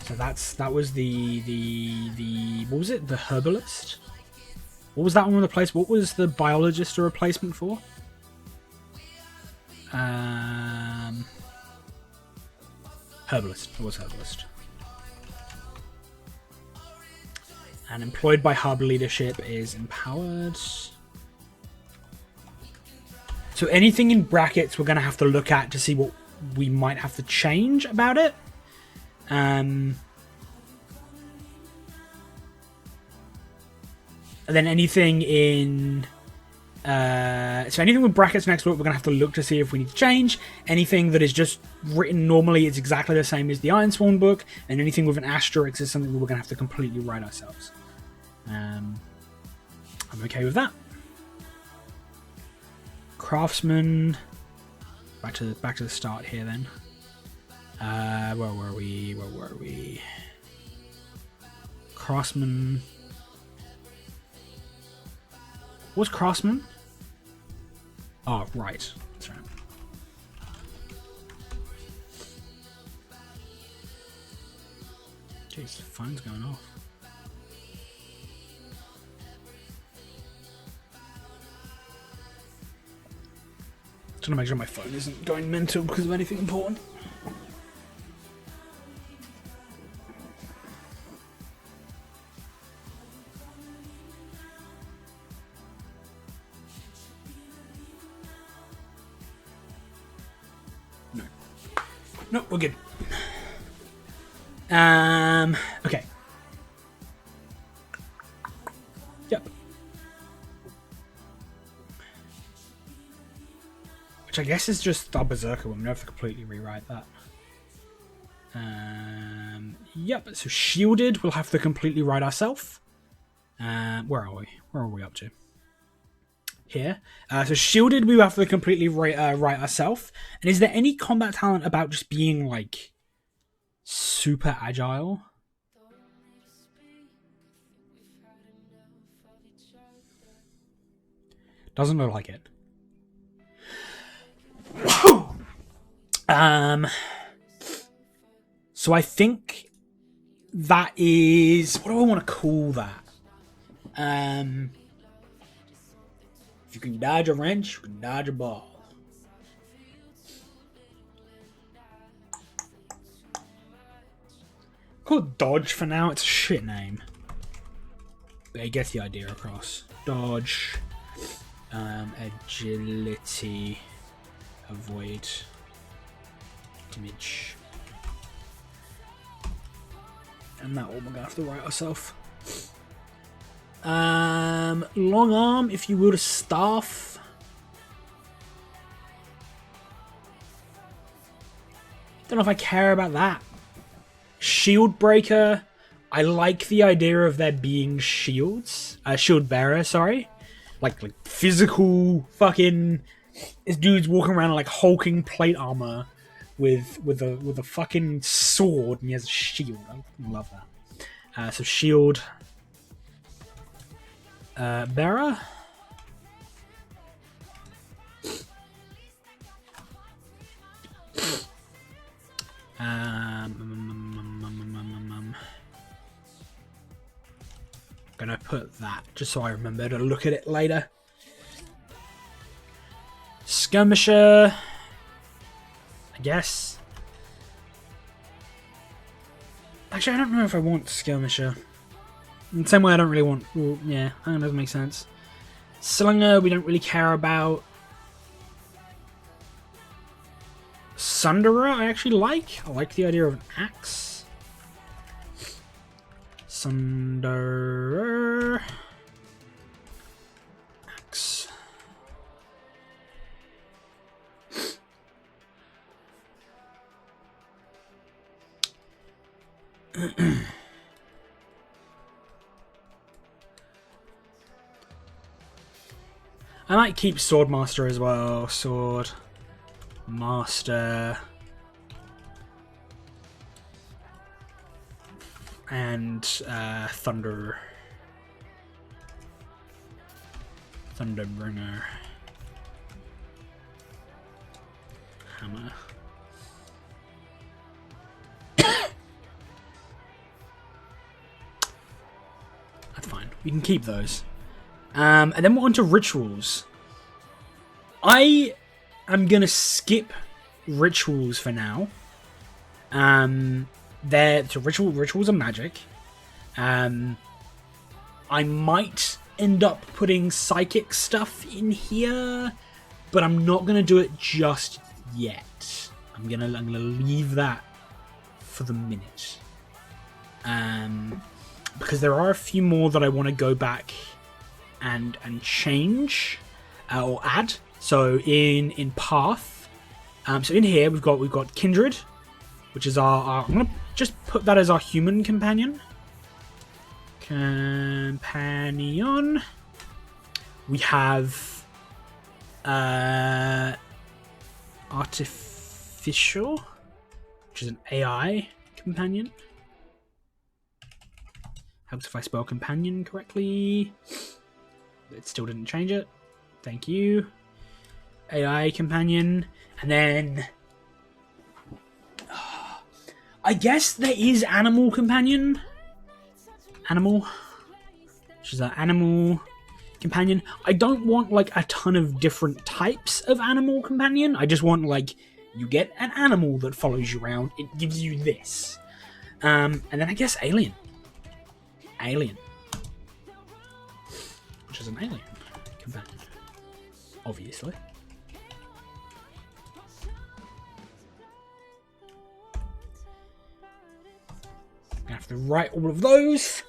So that was the what was it? The herbalist. What was that one replaced? What was the biologist a replacement for? Herbalist. It was herbalist. And employed by hub leadership is empowered. So anything in brackets we're going to have to look at to see what we might have to change about it. And then anything in... so anything with brackets next to it, we're going to have to look to see if we need to change. Anything that is just written normally is exactly the same as the Ironsworn book. And anything with an asterisk is something that we're going to have to completely write ourselves. I'm okay with that. Craftsman. Back to the start here then. Where were we? Craftsman. What's Craftsman? Oh, right. That's right. Jeez, the phone's going off. Trying to make sure my phone isn't going mental because of anything important. No, we're good. Okay. Yep. Which I guess is just our Berserker one. We have to completely rewrite that. Yep. So shielded, we'll have to completely write ourselves. Where are we? Where are we up to? Here. So shielded, we have to completely write ourselves. And is there any combat talent about just being like super agile? Doesn't look like it. So I think that is, what do I want to call that? If you can dodge a wrench, you can dodge a ball. Call it dodge for now. It's a shit name. But it gets the idea across. Dodge. Agility. Avoid. image. And that one we're gonna have to write ourselves. Long arm, if you will, to staff. Don't know if I care about that. Shield breaker. I like the idea of there being shields. Shield bearer, sorry. Like physical fucking. This dude's walking around in like hulking plate armor with a fucking sword, and he has a shield. I love that. So shield bearer. Gonna put that just so I remember to look at it later. Skirmisher, I guess. Actually, I don't know if I want Skirmisher. In the same way I don't really want... Well, yeah, that doesn't make sense. Slinger, we don't really care about. Sunderer, I actually like. I like the idea of an axe. Sunderer. Axe. I might keep Swordmaster as well. Sword Master. And Thunderbringer. Hammer. That's fine. We can keep those. And then we're on to rituals. I am going to skip rituals for now. Rituals are magic. I might end up putting psychic stuff in here, but I'm not going to do it just yet. I'm gonna leave that for the minute. Because there are a few more that I want to go back and change or add. So in Path, so in here we've got Kindred, which is our I'm gonna just put that as our human companion. We have Artificial, which is an AI companion. Helps if I spell companion correctly. It still didn't change it. Thank you. AI companion. And then I guess there is animal companion. Animal. Which is an animal companion. I don't want like a ton of different types of animal companion. I just want like you get an animal that follows you around. It gives you this. And then I guess alien. Alien. Which is an alien companion. Obviously. I have to write all of those.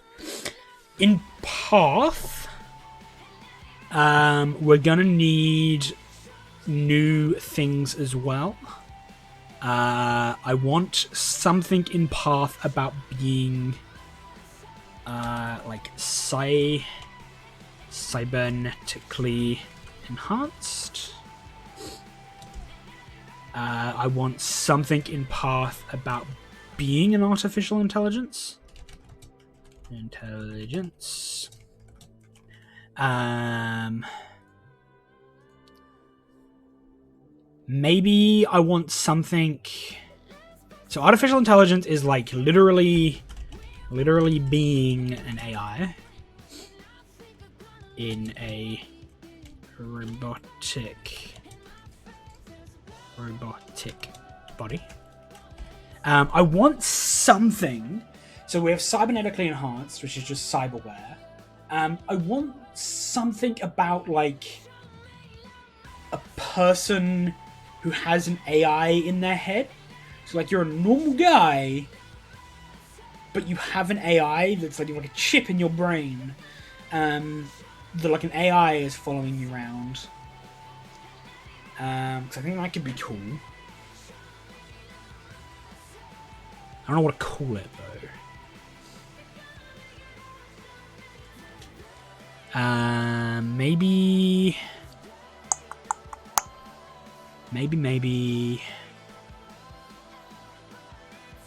In Path, we're gonna need new things as well. I want something in Path about being like cybernetically enhanced. I want something in Path about being an artificial intelligence. Maybe I want something. So artificial intelligence is like literally being an AI in a robotic body. I want something. So we have cybernetically enhanced, which is just cyberware. I want something about like a person who has an AI in their head. So like you're a normal guy, but you have an AI that's like a chip in your brain. That like an AI is following you around. Because I think that could be cool. I don't know what to call it though. Maybe.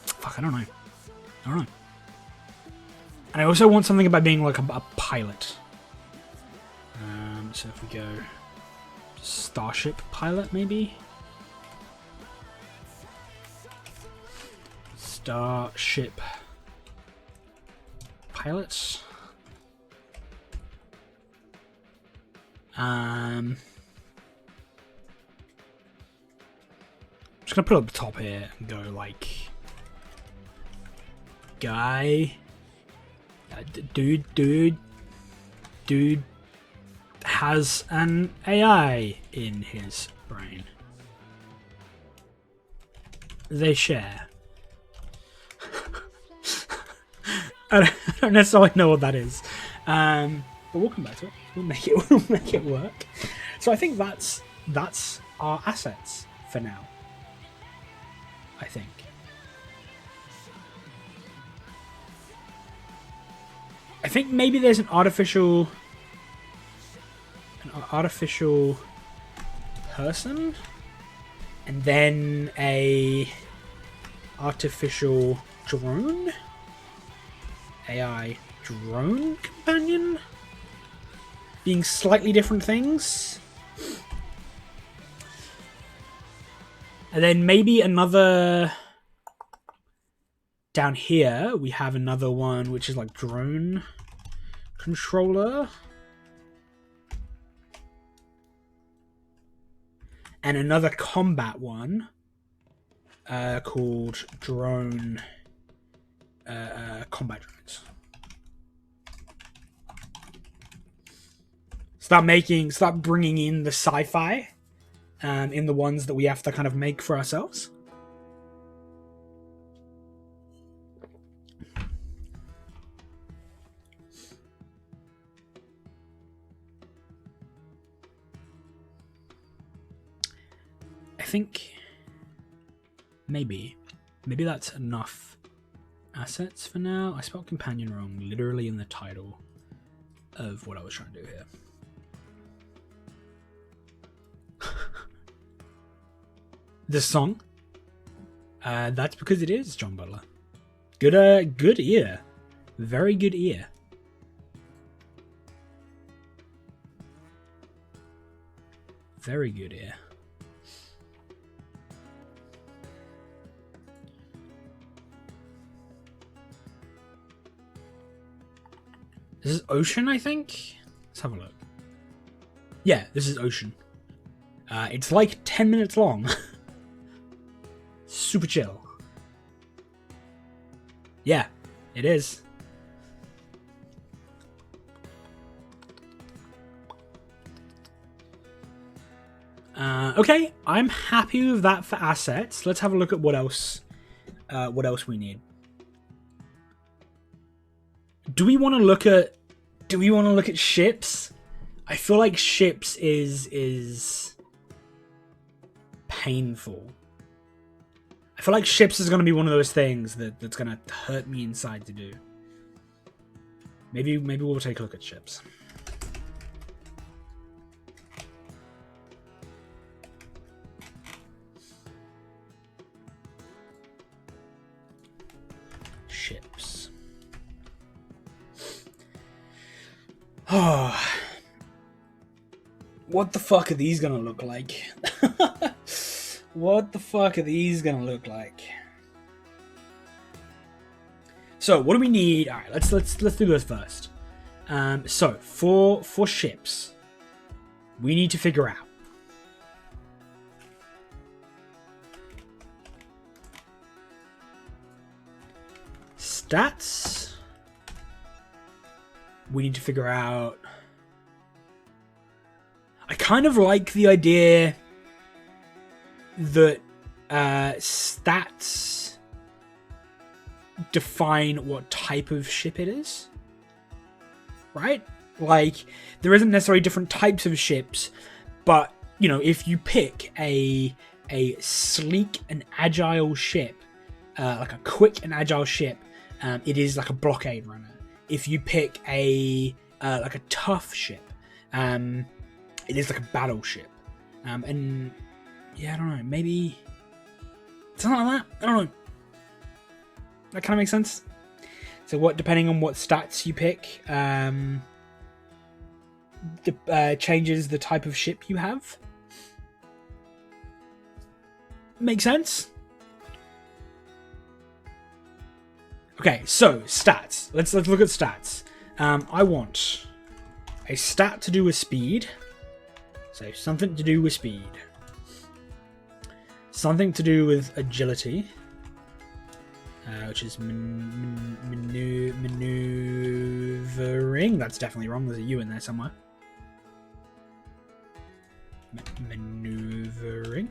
Fuck, I don't know. And I also want something about being like a pilot. So if we go Starship pilot, maybe? Starship pilots. I'm just gonna put it up the top here and go like guy, dude has an AI in his brain. They share. I don't necessarily know what that is, but we'll come back to it. We'll make it work. So I think that's our assets for now. I think. I think maybe there's an artificial person, and then a artificial drone, AI drone companion, being slightly different things. And then maybe another... Down here, we have another one, which is like drone controller. And another combat one called drone combat drones. Start bringing in the sci-fi in the ones that we have to kind of make for ourselves. I think maybe that's enough assets for now. I spelled companion wrong, literally in the title of what I was trying to do here. This song, that's because it is John Butler. Good ear, very good ear. Very good ear. This is Ocean, I think? Let's have a look. Yeah, this is Ocean. It's like 10 minutes long. Super chill. Yeah, it is. Okay, I'm happy with that for assets. Let's have a look at what else we need. Do we want to look at ships? I feel like ships is painful. I feel like ships is going to be one of those things that's going to hurt me inside to do. Maybe we'll take a look at ships. Ships. Oh, what the fuck are these gonna look like? What the fuck are these gonna look like? So what do we need? All right, let's do this first. So for ships, we need to figure out stats. We need to figure out... I kind of like the idea that stats define what type of ship it is, right? Like, there isn't necessarily different types of ships, but, you know, if you pick a sleek and agile ship, like a quick and agile ship, it is like a blockade runner. If you pick a like a tough ship, it is like a battleship. And yeah, I don't know, maybe something like that. I don't know. That kind of makes sense. So what, depending on what stats you pick, changes the type of ship you have. Makes sense? Okay, so stats. Let's look at stats. I want a stat to do with speed. So something to do with speed. Something to do with agility. Which is maneuvering. That's definitely wrong. There's a U in there somewhere. Maneuvering.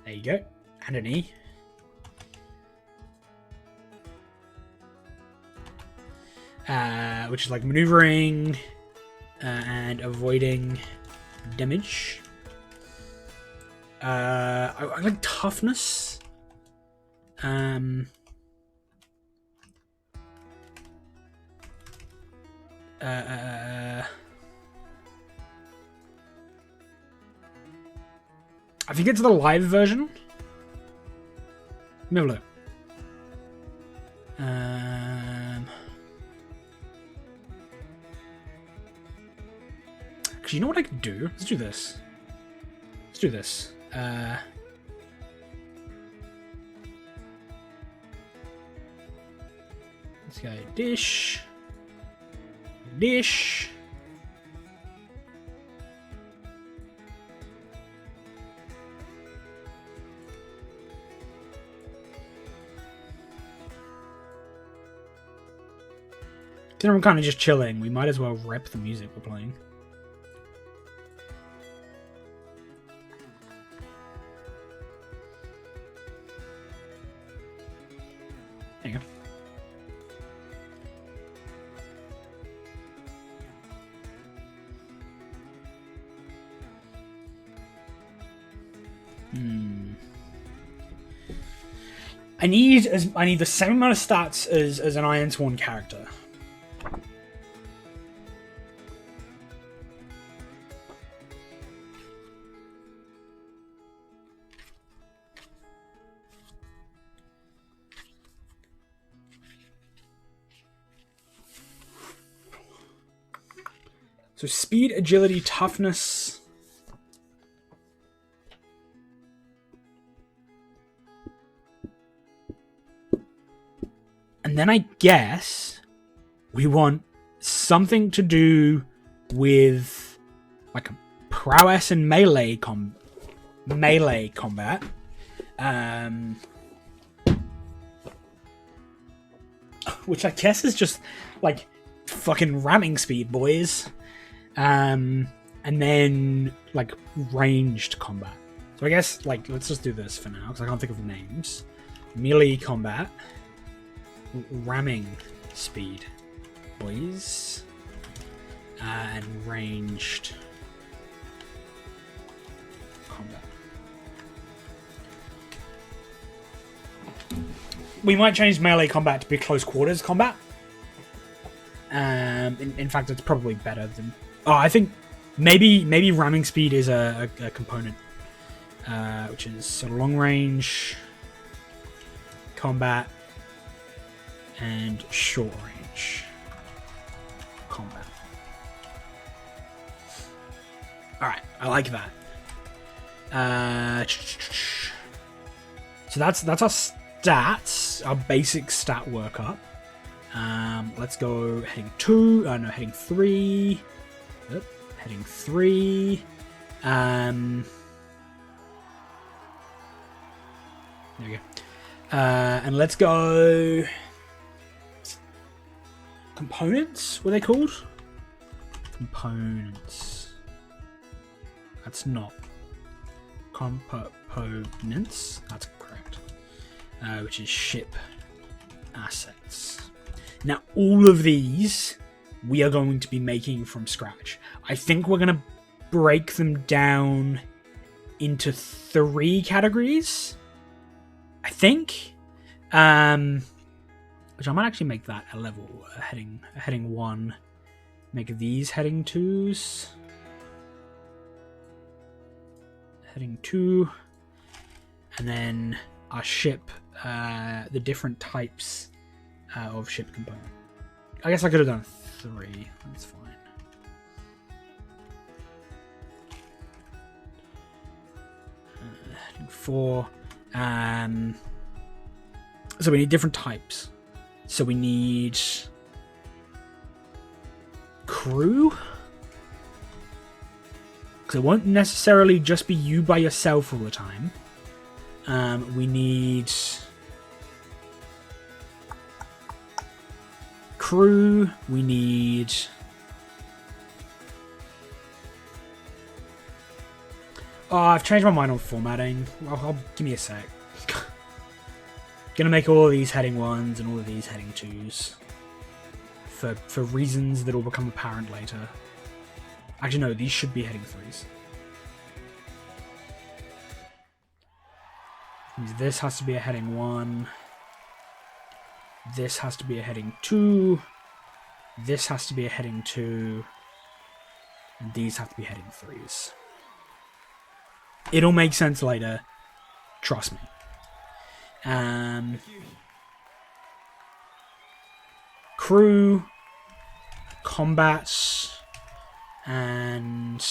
There you go. And an E. Which is like maneuvering and avoiding damage. I like toughness. I think it's the live version. Let me have a look. Actually, you know what I could do? Let's do this. Let's do this. Let's go dish. Dish. Then I'm kind of just chilling. We might as well rep the music we're playing. There you go. I need the same amount of stats as an Ironsworn character. So speed, agility, toughness. And then I guess we want something to do with like prowess and melee combat. Which I guess is just like fucking ramming speed, boys. And then like ranged combat. So I guess like let's just do this for now because I can't think of names. Melee combat. Ramming speed, boys, and ranged combat. We might change melee combat to be close quarters combat. In fact, it's probably better than. Oh, I think maybe ramming speed is a component, which is sort of long range combat. And short range combat. Alright, I like that. So that's our stats, our basic stat workup. Let's go heading 2, heading 3. Yep, heading 3. There we go. And let's go components, what are they called? Components. That's not components. components. That's correct. Which is ship assets. Now, all of these we are going to be making from scratch. I think we're going to break them down into 3 categories. I think. Which I might actually make that a level, a heading 1. Make these heading 2s. Heading 2. And then our ship, the different types of ship component. I guess I could have done 3. That's fine. Heading 4. So we need different types. So we need crew. Because it won't necessarily just be you by yourself all the time. We need crew. We need I've changed my mind on formatting. Give me a sec. Gonna make all of these heading 1s and all of these heading 2s. For reasons that will become apparent later. Actually, no, these should be heading 3s. This has to be a heading 1. This has to be a heading 2. This has to be a heading 2. And these have to be heading 3s. It'll make sense later. Trust me. Crew, combat, and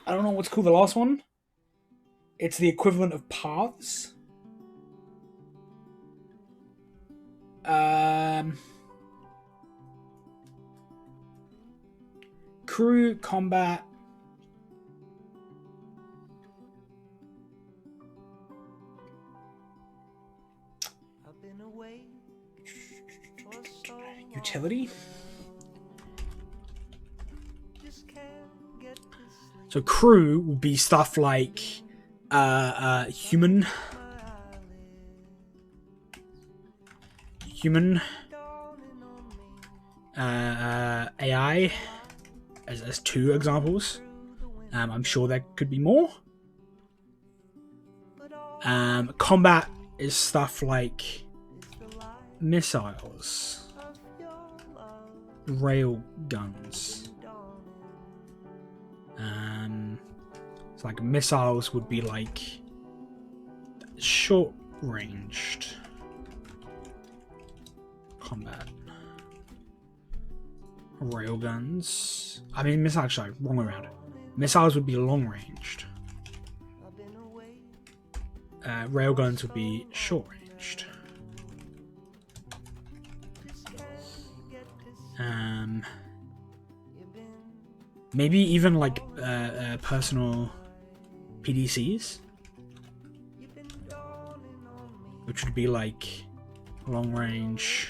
I don't know what's called the last one. It's the equivalent of paths. Crew, combat. Utility. So crew will be stuff like human AI as 2 examples. I'm sure there could be more. Combat is stuff like missiles, rail guns. So like missiles would be like short ranged combat. Railguns. I mean missiles, sorry, wrong way around. Missiles would be long ranged. Railguns would be short ranged. Maybe even like personal PDCs, which would be like long range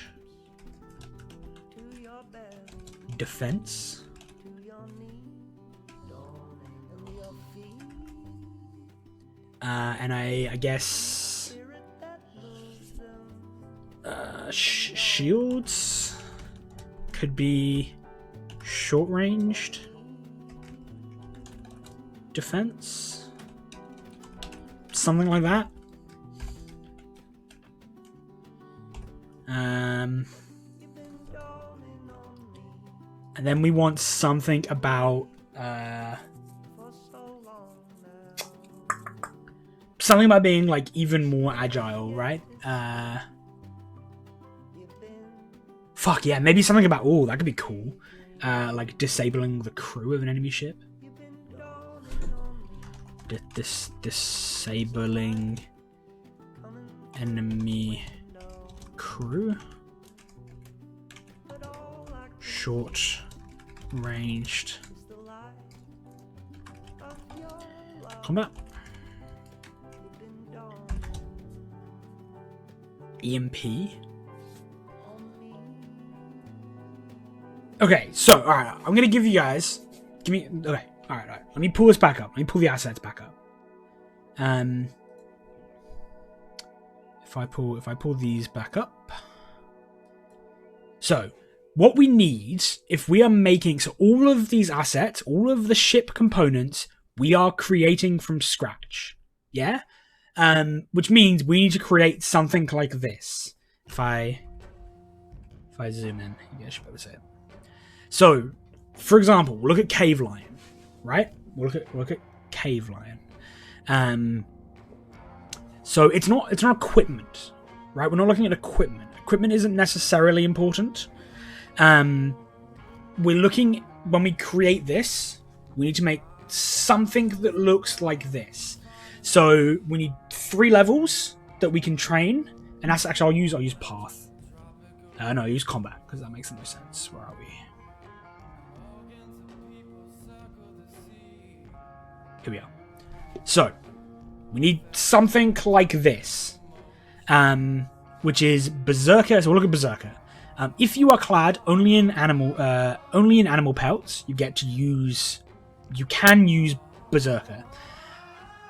defense. And I guess shields could be short ranged defense, something like that. And then we want something about something about being like even more agile, right? Fuck yeah, maybe something about that could be cool. Like disabling the crew of an enemy ship. Disabling enemy crew. Short ranged combat. EMP. Okay, so alright, I'm gonna give you guys Give me. Okay. All right. Let me pull this back up. Let me pull the assets back up. If I pull these back up. So, what we need, if we are making, so all of these assets, all of the ship components, we are creating from scratch. Yeah? Which means we need to create something like this. If I zoom in, you guys should be able to see it. So, for example, we'll look at Cave Lion, right? We'll look at Cave Lion. So it's not equipment, right? We're not looking at equipment. Equipment isn't necessarily important. We're looking, when we create this, we need to make something that looks like this. So we need 3 levels that we can train, and that's actually I'll use path. No, I'll use combat because that makes the most sense. Where are we? Here we are. So we need something like this, which is Berserker. So we'll look at Berserker. If you are clad only in animal pelts, you can use Berserker.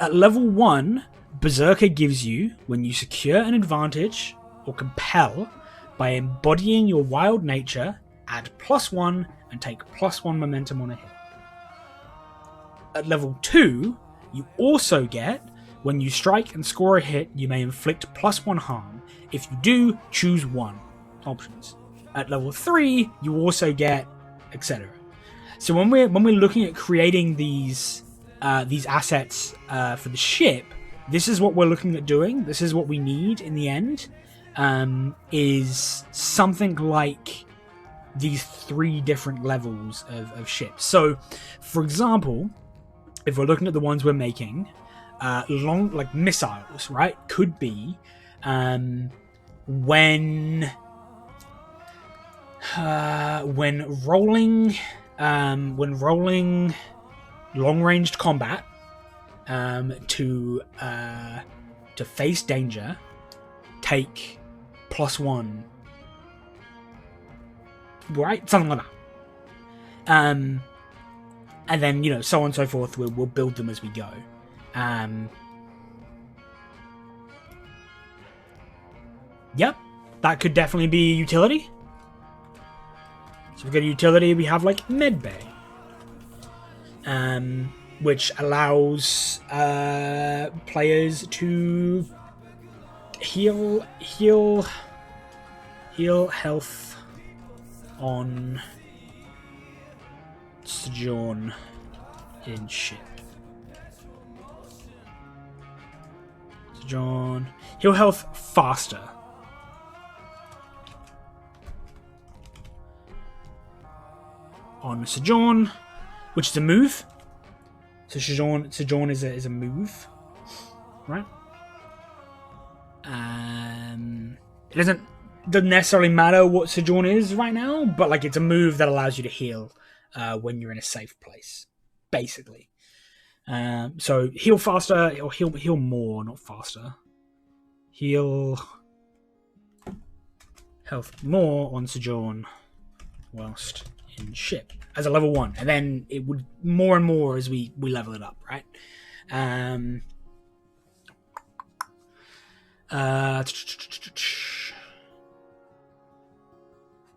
At level 1, Berserker gives you, when you secure an advantage or compel by embodying your wild nature, add +1 and take +1 momentum on a hit. At level 2, you also get, when you strike and score a hit, you may inflict +1 harm. If you do, choose 1 options. At level 3, you also get, etc. So when we're looking at creating these assets for the ship, this is what we're looking at doing. This is what we need in the end, is something like these 3 different levels of ships. So, for example, if we're looking at the ones we're making, long, like missiles, right, could be when rolling long-ranged combat to face danger, take +1, right, something like that. And then, so on and so forth. We'll build them as we go. Yep, that could definitely be utility. So we've got a utility. We have like medbay, which allows players to heal health on sojourn in ship. Sojourn. Heal health faster. On sojourn, which is a move. So sojourn is a move, right? It doesn't necessarily matter what sojourn is right now, but like it's a move that allows you to heal when you're in a safe place, basically. So heal faster or heal more, not faster. Heal health more on sojourn whilst in ship as a level 1, and then it would more and more as we level it up, right?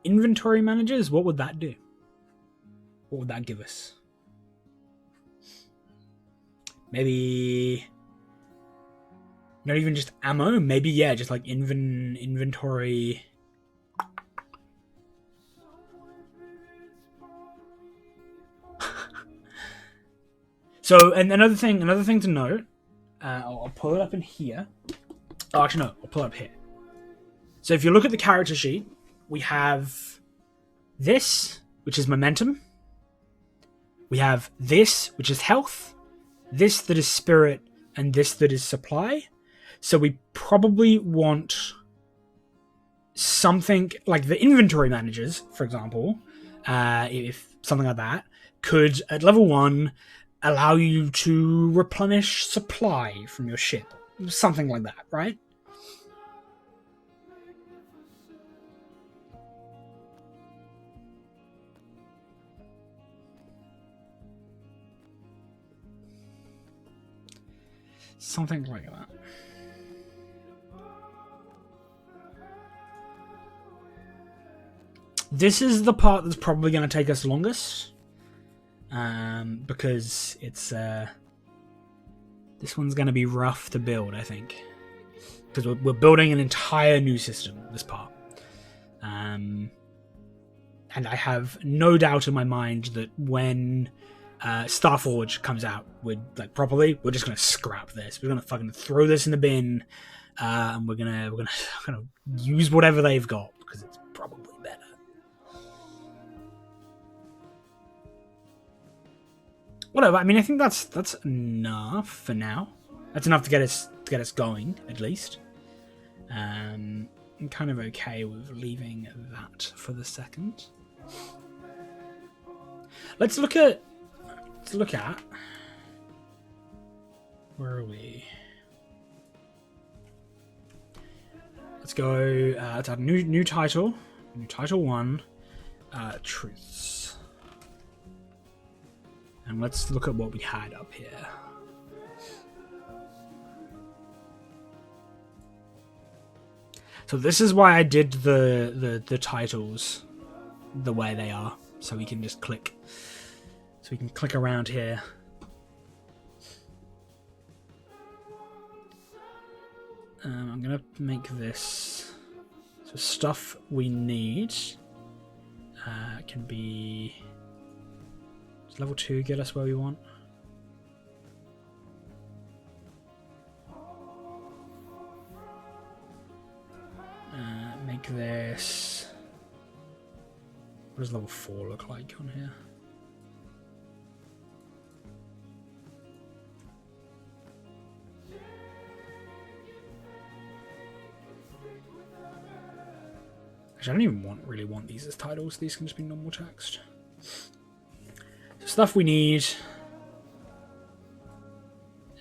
Inventory managers, what would that do? What would that give us? Maybe not even just ammo, maybe just like inventory. So, and another thing to note, I'll pull it up in here. Oh, actually, no, I'll pull it up here. So, if you look at the character sheet, we have this, which is momentum. We have this, which is health. This that is spirit, and this that is supply. So, we probably want something like the inventory managers, for example, if something like that, could, at level 1, allow you to replenish supply from your ship. Something like that, right? something like that. This is the part that's probably going to take us longest. Because it's... this one's going to be rough to build, I think. Because we're building an entire new system, this part. And I have no doubt in my mind that when Starforge comes out, we're just gonna scrap this. We're gonna fucking throw this in the bin, and we're gonna use whatever they've got because it's probably better. Whatever. I mean, I think that's enough for now. That's enough to get us going, at least. I'm kind of okay with leaving that for the second. Let's look at. Where are we? Let's go. Let's add a new title. New title 1. Truths. And let's look at what we had up here. So this is why I did the titles the way they are. So we can just click. So we can click around here. I'm going to make this... So stuff we need can be... Does level 2 get us where we want? Make this... What does level 4 look like on here? Actually, I don't even really want these as titles. These can just be normal text. So stuff we need.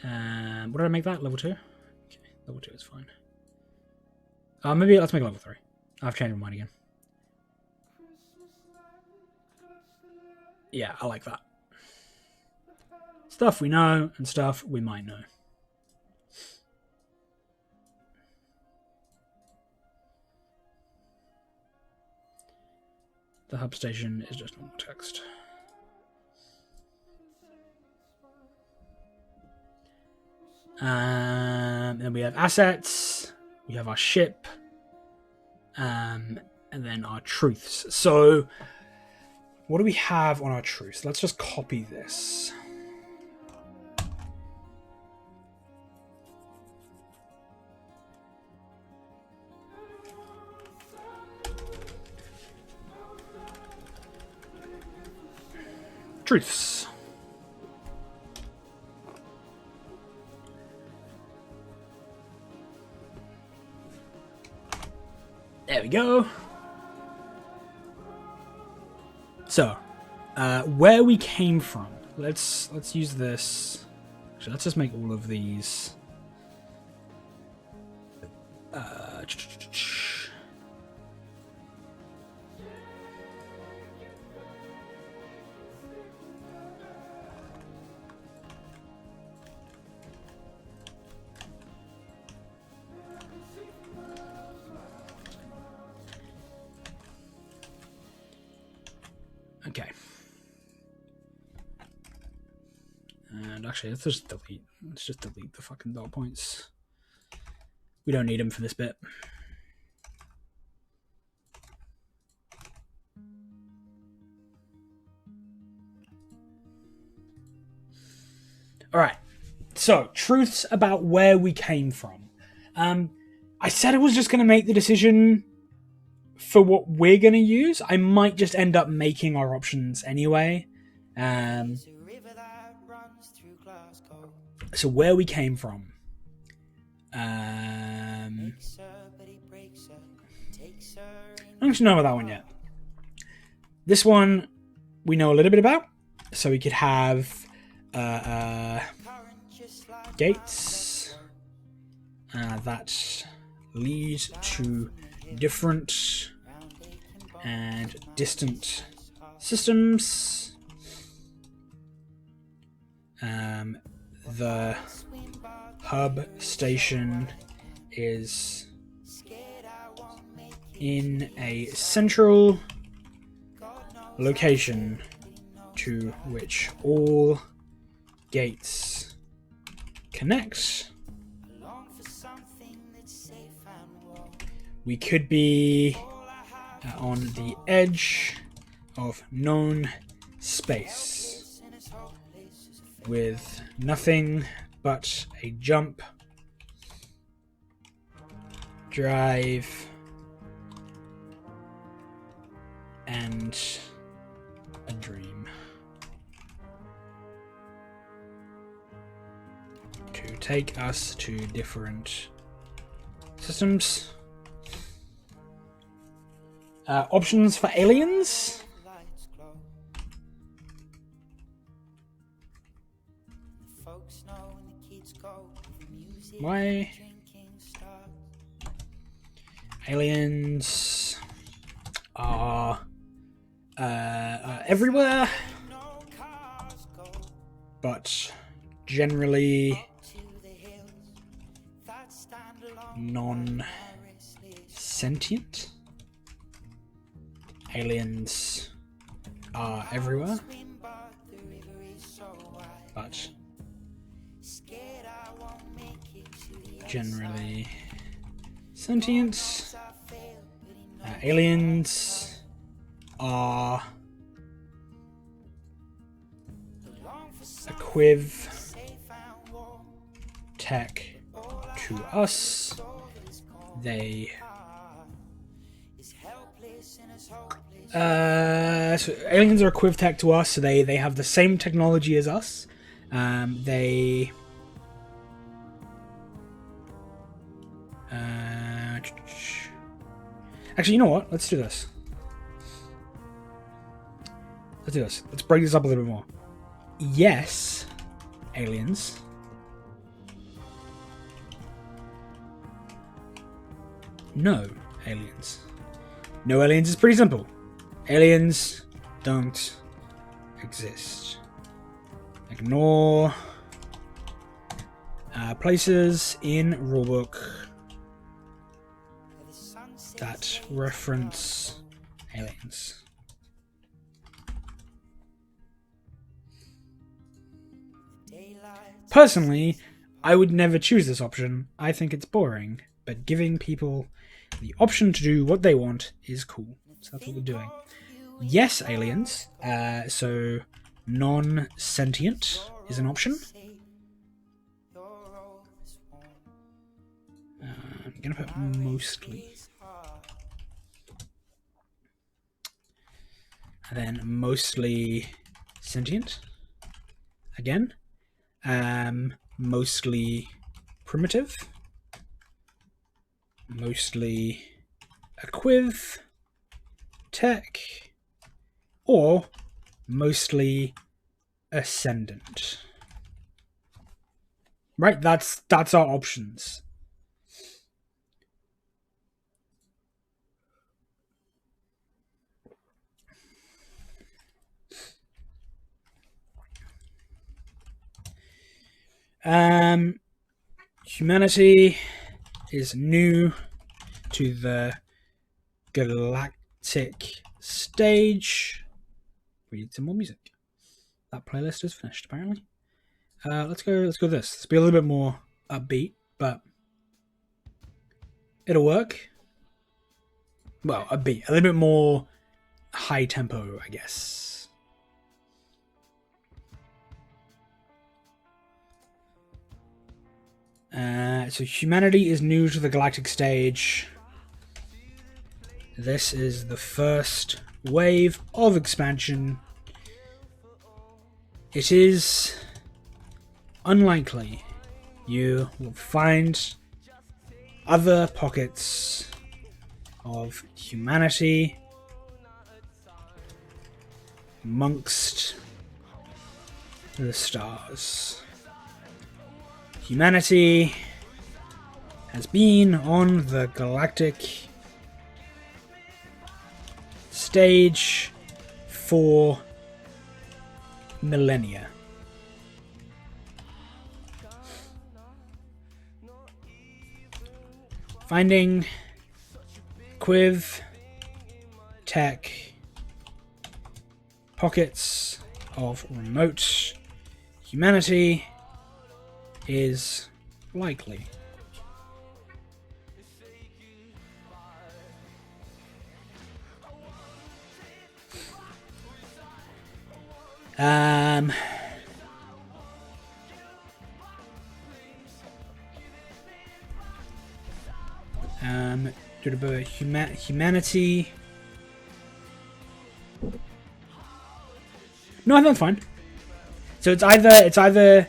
What did I make that? Level 2? Okay, level 2 is fine. Maybe let's make level 3. I've changed my mind again. Yeah, I like that. Stuff we know and stuff we might know. The hub station is just normal text. Then we have assets. We have our ship. And then our truths. So, what do we have on our truths? Let's just copy this. Truths. There we go. So, where we came from. Let's use this. Actually, let's just make all of these. Okay. And actually, let's just delete. Let's just delete the fucking dot points. We don't need them for this bit. All right. So, truths about where we came from. I said I was just going to make the decision for what we're going to use. I might just end up making our options anyway. So where we came from. I don't actually know about that one yet. This one we know a little bit about. So we could have gates that lead to different and distant systems the hub station is in a central location to which all gates connect. We could be on the edge of known space with nothing but a jump, drive, and a dream to take us to different systems. Options for aliens? Why? Aliens are everywhere, but generally non-sentient. Aliens are everywhere, but generally sentient. Aliens are equiv tech to us. They so aliens are equiv tech to us, so they have the same technology as us. They actually, you know what? Let's do this. Let's break this up a little bit more. Yes, aliens. No, aliens. No aliens is pretty simple. Aliens don't exist. Ignore places in rulebook that reference aliens. Personally, I would never choose this option. I think it's boring, but giving people the option to do what they want is cool. So that's what we're doing. Yes, aliens. So non-sentient is an option. I'm gonna put mostly. And then mostly sentient. Again. Mostly primitive. Mostly equiv tech. Or mostly ascendant. Right, that's our options. Humanity is new to the galactic stage. We need some more music. That playlist is finished, apparently. Let's go this. Let's be a little bit more upbeat, but it'll work. Well, upbeat. A little bit more high tempo, I guess. So humanity is new to the galactic stage. This is the first wave of expansion. It is unlikely you will find other pockets of humanity amongst the stars. Humanity has been on the galactic stage for millennia. Finding Quiv Tech pockets of remote humanity is likely. Humanity. No, that's fine. So it's either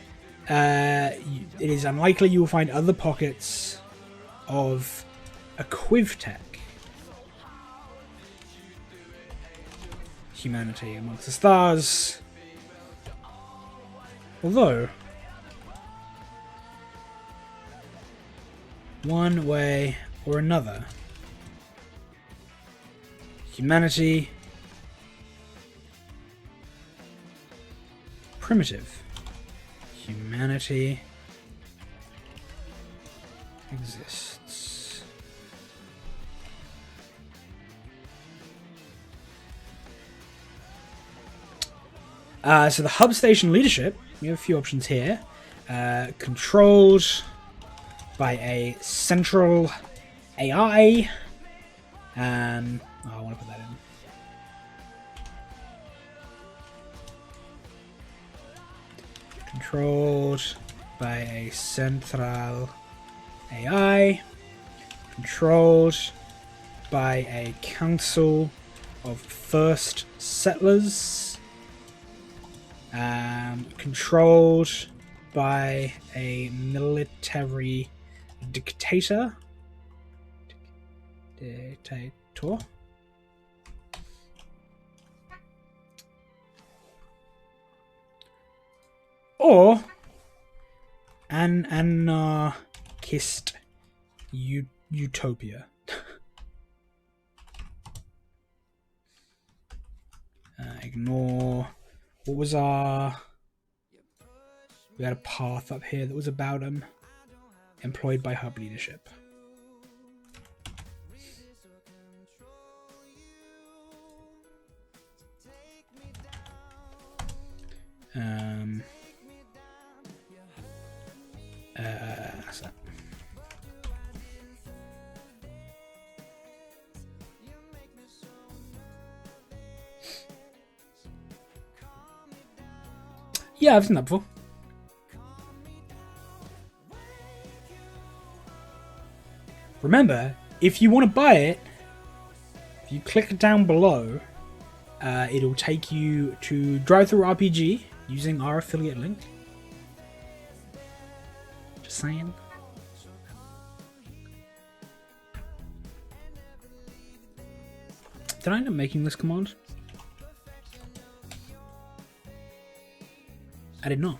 it is unlikely you will find other pockets of a Quivtech humanity amongst the stars. Although, one way or another, humanity, primitive humanity exists. So the hub station leadership, we have a few options here. Controlled by a central AI. I want to put that in. Controlled by a central AI. Controlled by a council of first settlers. Controlled by a military dictator. Dictator. Or an anarchist utopia. Ignore. What was our... We had a path up here that was about him. Employed by hub leadership. So. Yeah, I've seen that before. Remember, if you want to buy it, if you click down below, it'll take you to Drive-Thru RPG using our affiliate link. Just saying. Did I end up making this command? I did not.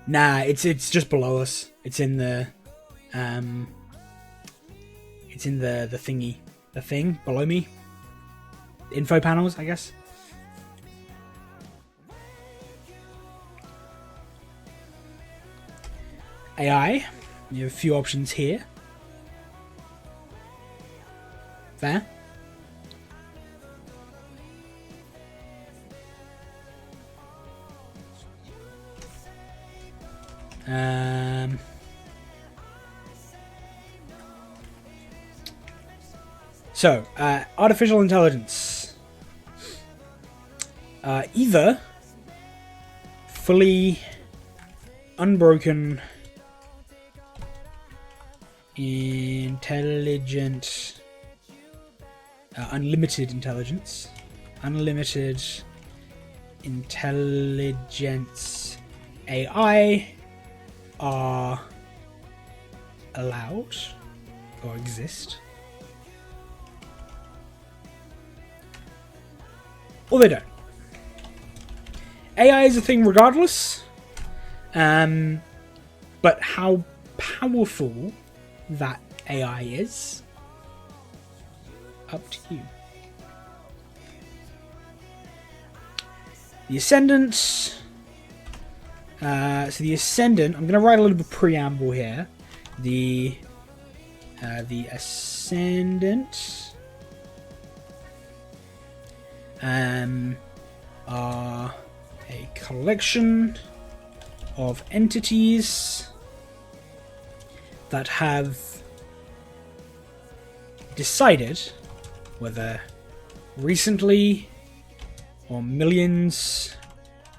Nah, it's just below us. It's in the thingy, the thing below me. Info panels, I guess. AI. You have a few options here. There. So, artificial intelligence. Either fully unbroken, intelligent, unlimited intelligence, unlimited intelligence AI are allowed or exist, or they don't. AI is a thing regardless, but how powerful that AI is, up to you. The Ascendant. So the Ascendant. I'm going to write a little bit of preamble here. The Ascendant are a collection of entities that have decided, whether recently or millions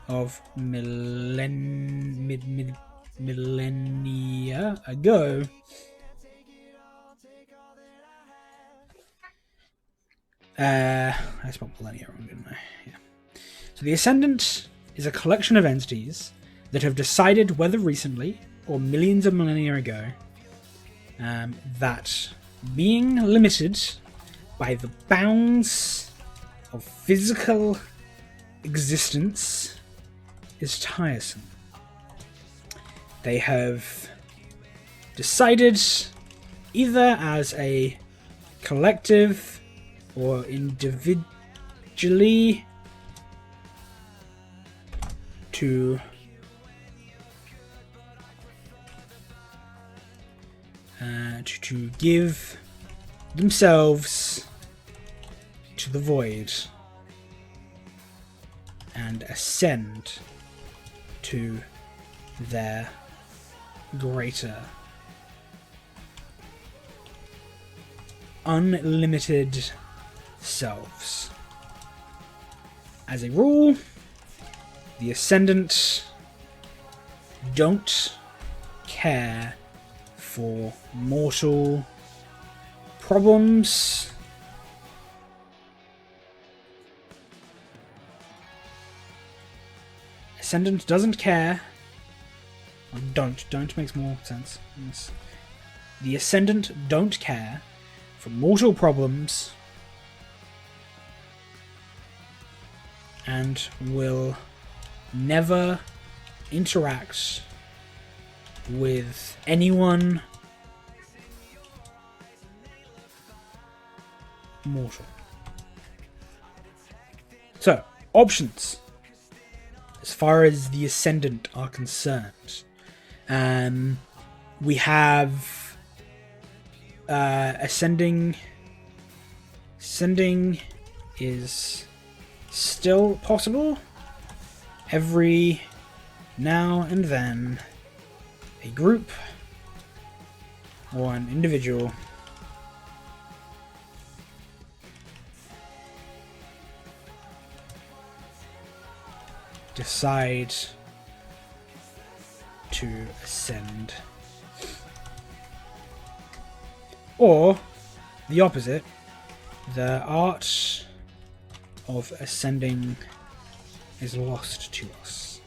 of millennia ago, I spelled millennia wrong, didn't I? Yeah. So the Ascendant is a collection of entities that have decided, whether recently or millions of millennia ago, that being limited by the bounds of physical existence is tiresome. They have decided, either as a collective or individually, to give themselves to the void and ascend to their greater unlimited selves. As a rule, the Ascendant don't care for mortal problems. Ascendant doesn't care. Or don't makes more sense. Yes. The Ascendant don't care for mortal problems and will never interact with anyone mortal. So, options as far as the Ascendant are concerned. We have ascending is still possible. Every now and then, a group or an individual decide to ascend. Or the opposite, the art of ascending is lost to us.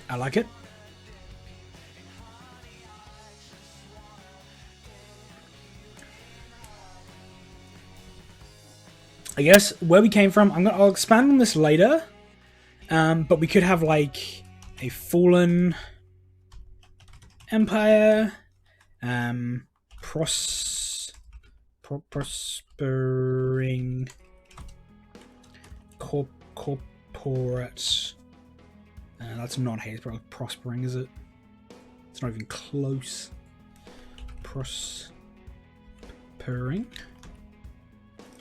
I like it. I guess where we came from, I'll expand on this later. But we could have like a fallen empire, prospering corporate. That's not Haysbro prospering, is it? It's not even close. Prospering.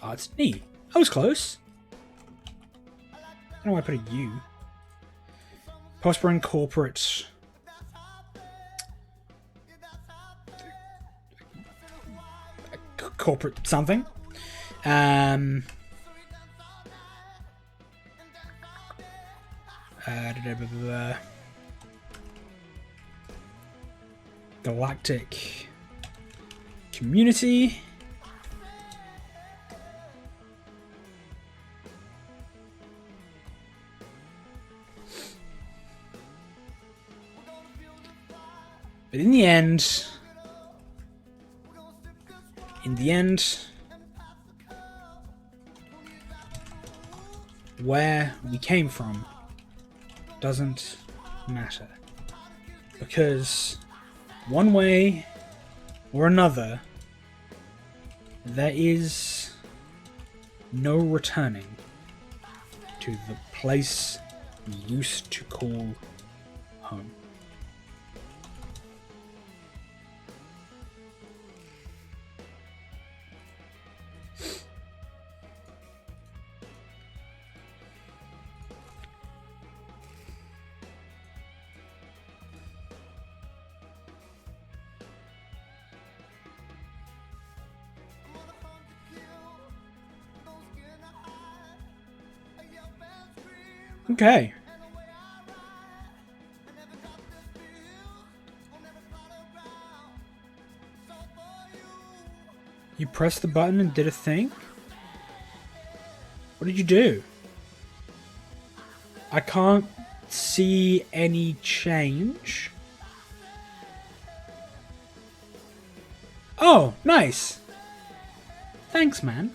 Oh, it's E. I was close. I don't know why I put a U. Prospering corporate. Corporate something. Galactic community. But in the end, where we came from doesn't matter. Because one way or another, there is no returning to the place we used to call home. Okay. You pressed the button and did a thing? What did you do? I can't see any change. Oh, nice. Thanks, man.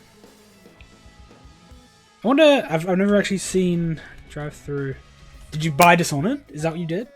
I wonder, I've never actually seen drive through. Did you buy Dishonored? Is that what you did?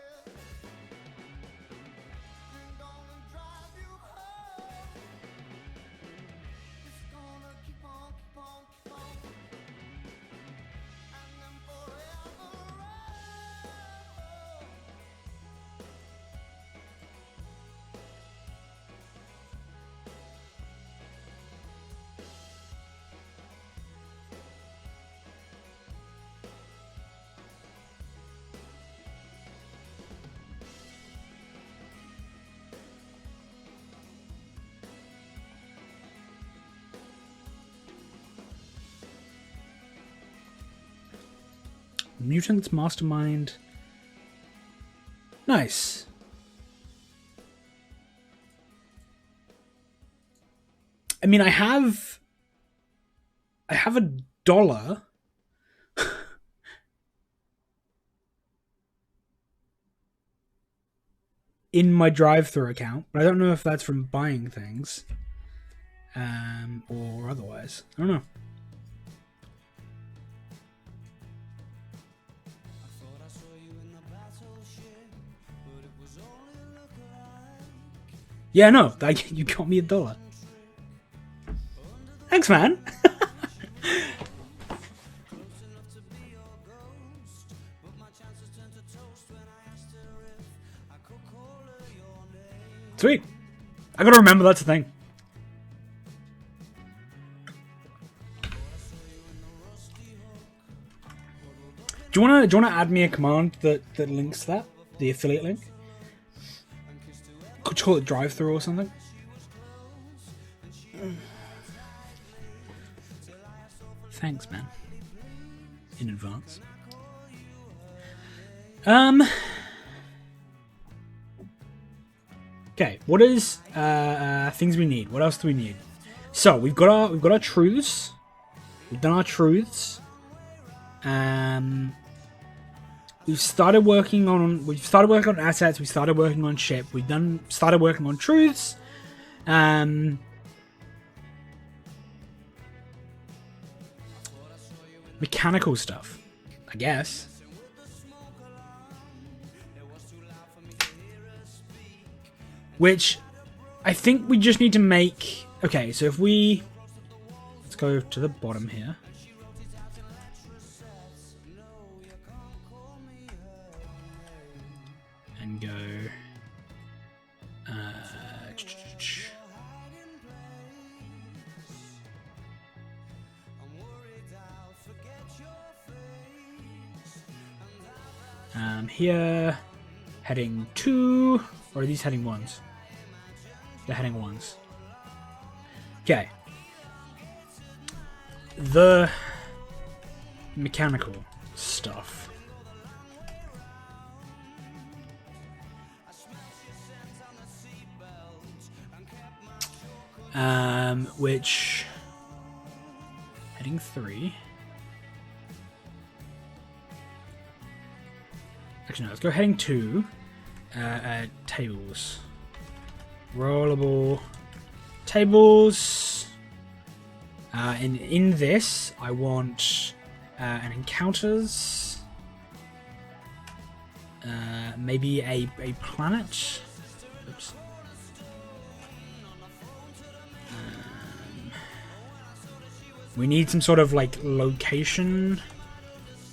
Mutants Mastermind. Nice. I mean, I have $1 in my drive-through account, but I don't know if that's from buying things or otherwise. I don't know. Yeah, no, you got me $1. Thanks, man. Sweet. I gotta remember that's a thing. Do you wanna add me a command that links that? The affiliate link? Could you call it drive-through or something? Thanks, man. In advance. Okay, what is things we need? What else do we need? So we've got our truths. We've done our truths. We've started working on assets. We started working on ship. We've started working on truths. Mechanical stuff, I guess. Which I think we just need to make. Okay, so if let's go to the bottom here. And go here, heading 2, or are these heading 1s? They're heading 1s. Okay. The mechanical stuff. Which heading 3. Actually, no. Let's go heading 2. Tables. Rollable tables. In this, I want an encounters. Maybe a planet. Oops. We need some sort of like location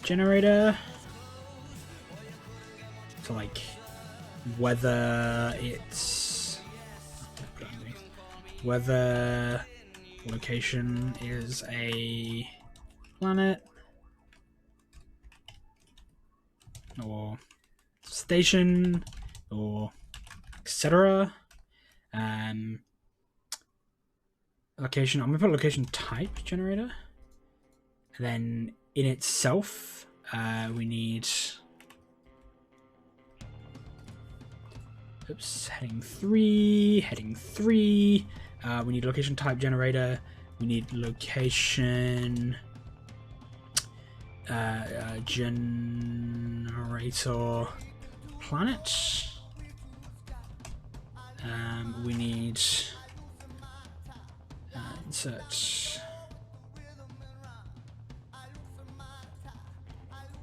generator. So like whether it's whether location is a planet or station or etc. Location. I'm gonna put location type generator, and then in itself, we need. Oops, heading 3. We need location type generator. We need location generator planet. We need insert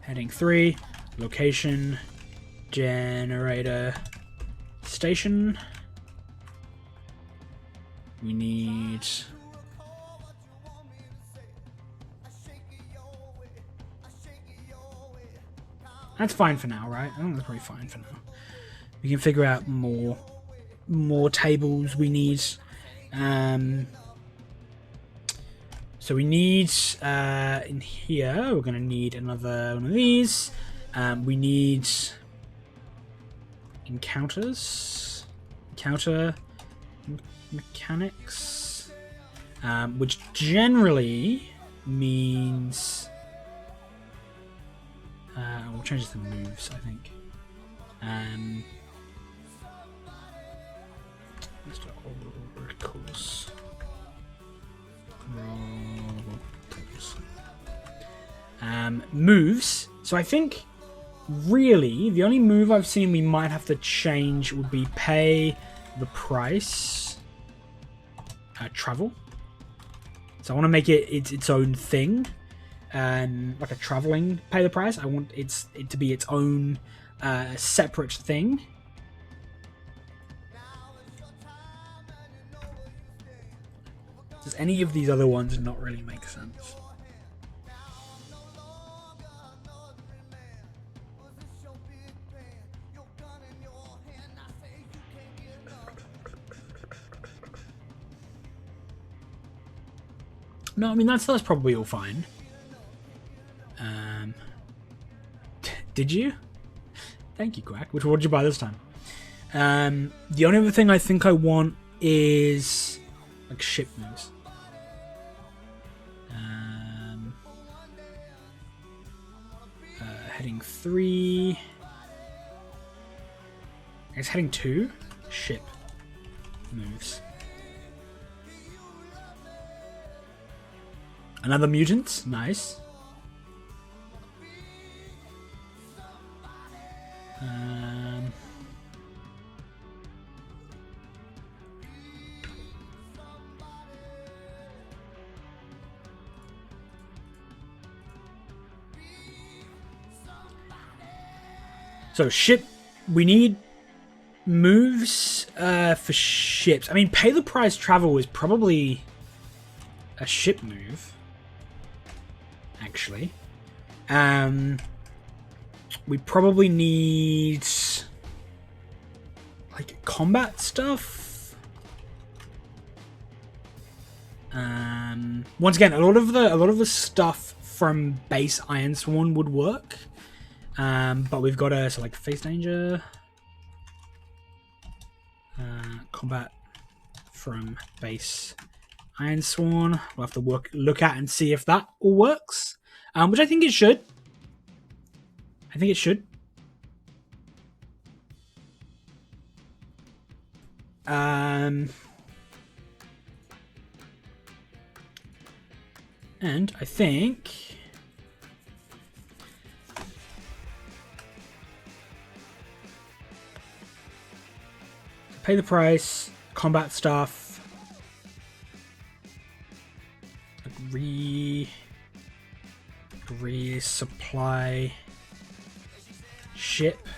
heading 3 location generator station. We need that's fine for now, right? I think that's probably fine for now. We can figure out more tables we need. So we need in here we're gonna need another one of these. We need encounter mechanics, which generally means we'll change it to moves, I think. Let's do oracles. Moves. So I think really the only move I've seen we might have to change would be pay the price travel. So I want to make it its own thing, like a traveling pay the price. I want it to be its own separate thing. Does any of these other ones not really make sense? No, I mean that's probably all fine. Did you? Thank you, Quack. Which one did you buy this time? The only other thing I think I want is like ship moves. Heading 3. I guess heading 2. Ship moves. Another mutant, nice. So ship, we need moves for ships. I mean, pay the price travel is probably a ship move. Actually, we probably need like combat stuff. Once again, a lot of the stuff from base Ironsworn would work, but we've got to select face danger, combat from base Ironsworn. We'll have to look at and see if that all works. Which I think it should. And I think pay the price, combat stuff. Resupply ship,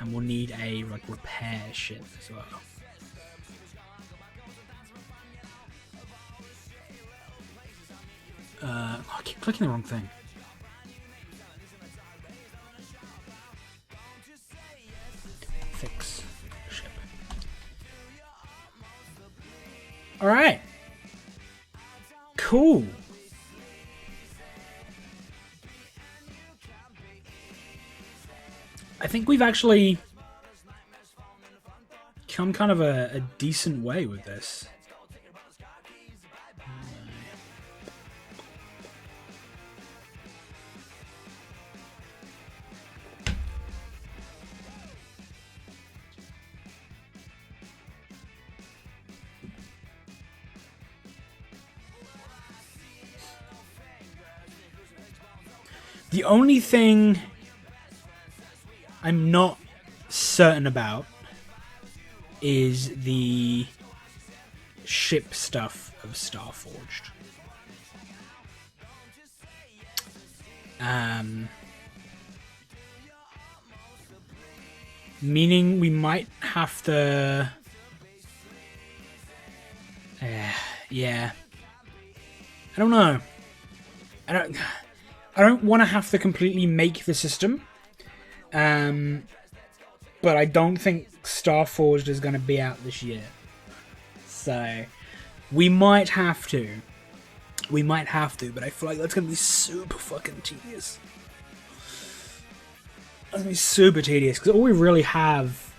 and we'll need a like repair ship as well. I keep clicking the wrong thing. Fix ship. Alright. Cool. I think we've actually come kind of a decent way with this. The only thing I'm not certain about is the ship stuff of Starforged. Meaning we might have to... yeah. I don't know. I don't want to have to completely make the system. But I don't think Starforged is going to be out this year. So, we might have to. We might have to, but I feel like that's going to be super fucking tedious. That's going to be super tedious, because all we really have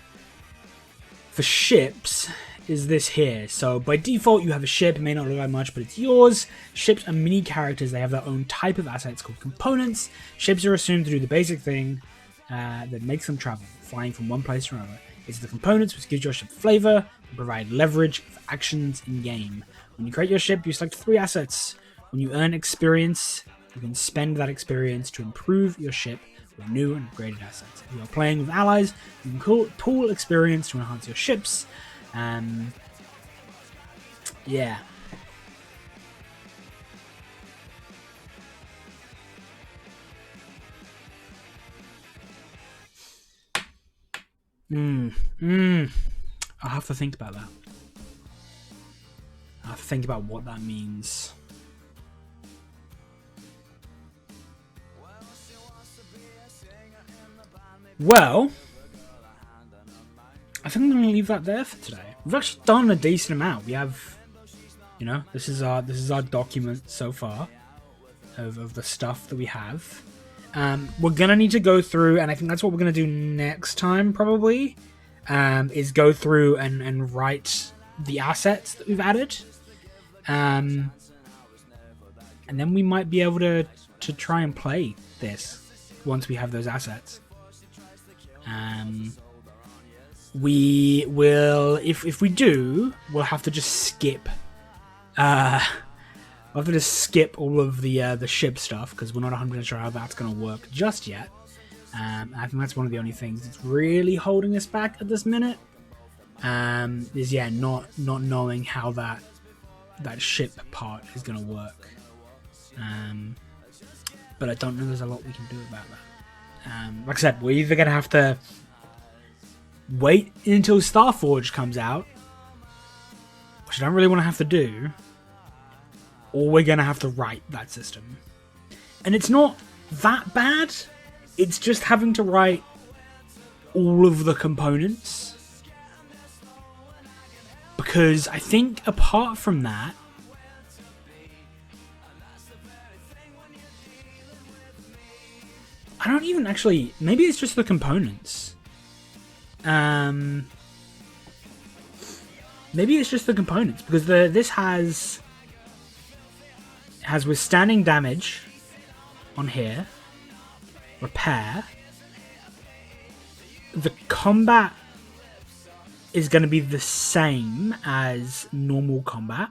for ships is this here. So, by default, you have a ship. It may not look like much, but it's yours. Ships are mini characters. They have their own type of assets called components. Ships are assumed to do the basic thing that makes them travel, flying from one place to another. It's the components which gives your ship flavor and provide leverage for actions in game. When you create your ship, you select 3 assets. When you earn experience, you can spend that experience to improve your ship with new and upgraded assets. If you are playing with allies, you can pool experience to enhance your ships. Yeah. I'll have to think about that. I'll have to think about what that means. Well, I think I'm going to leave that there for today. We've actually done a decent amount. We have, you know, this is our document so far of the stuff that we have. We're going to need to go through, and I think that's what we're going to do next time probably, is go through and write the assets that we've added. And then we might be able to try and play this once we have those assets. We will, if we do, we'll have to just skip. We'll have to just skip all of the ship stuff because we're not 100% sure how that's going to work just yet. I think that's one of the only things that's really holding us back at this minute. Is not knowing how that ship part is going to work. But I don't know there's a lot we can do about that. Like I said, we're either going to have to wait until Starforge comes out, which I don't really want to have to do, or we're going to have to write that system. And it's not that bad. It's just having to write all of the components. Because I think apart from that, I don't even actually... Maybe it's just the components. Maybe it's just the components. Because this has withstanding damage on here. Repair. The combat is going to be the same as normal combat.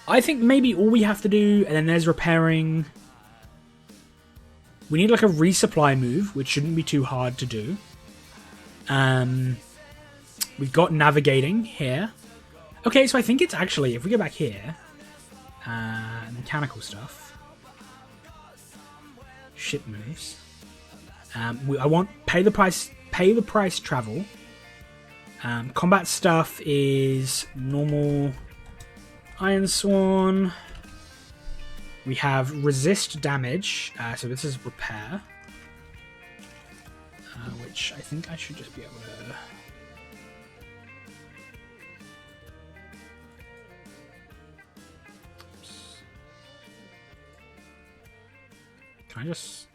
I think maybe all we have to do, and then there's repairing. We need like a resupply move, which shouldn't be too hard to do. We've got navigating here. Okay, so I think it's actually, if we go back here, mechanical stuff, ship moves. I want pay the price travel. Combat stuff is normal Ironsworn. We have resist damage, so this is repair, which I think I should just be able to... Oops. Can I just...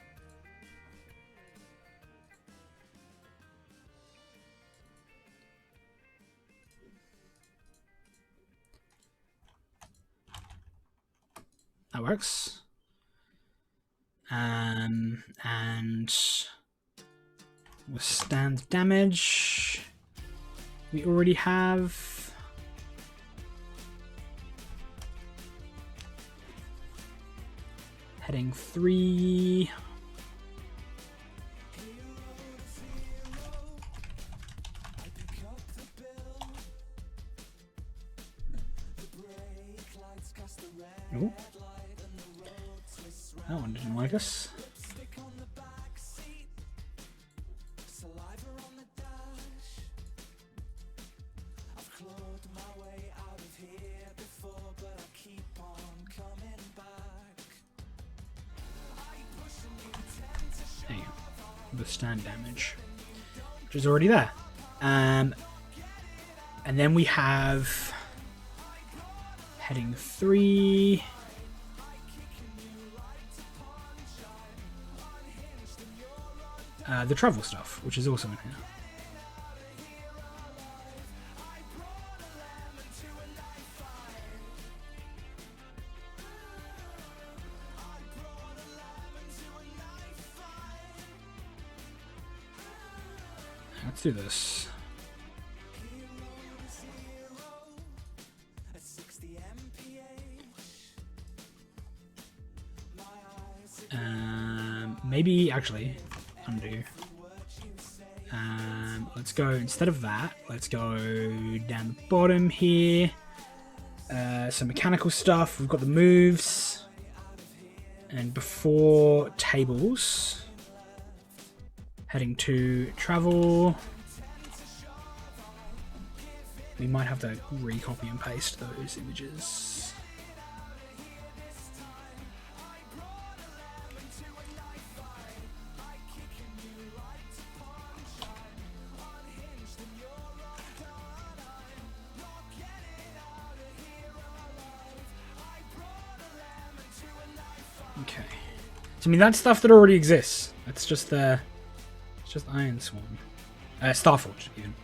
That works. And withstand damage. We already have. Heading 3. Oh. That one didn't like us. There you go. Withstand damage, which is already there. And then we have heading 3. The travel stuff, which is also in here. Let's do this. Maybe actually undo. Let's go, instead of that, let's go down the bottom here. Some mechanical stuff. We've got the moves. And before tables, heading to travel. We might have to recopy and paste those images. Okay. So, I mean, that's stuff that already exists. That's just it's just Ironsworn. Starforge, even.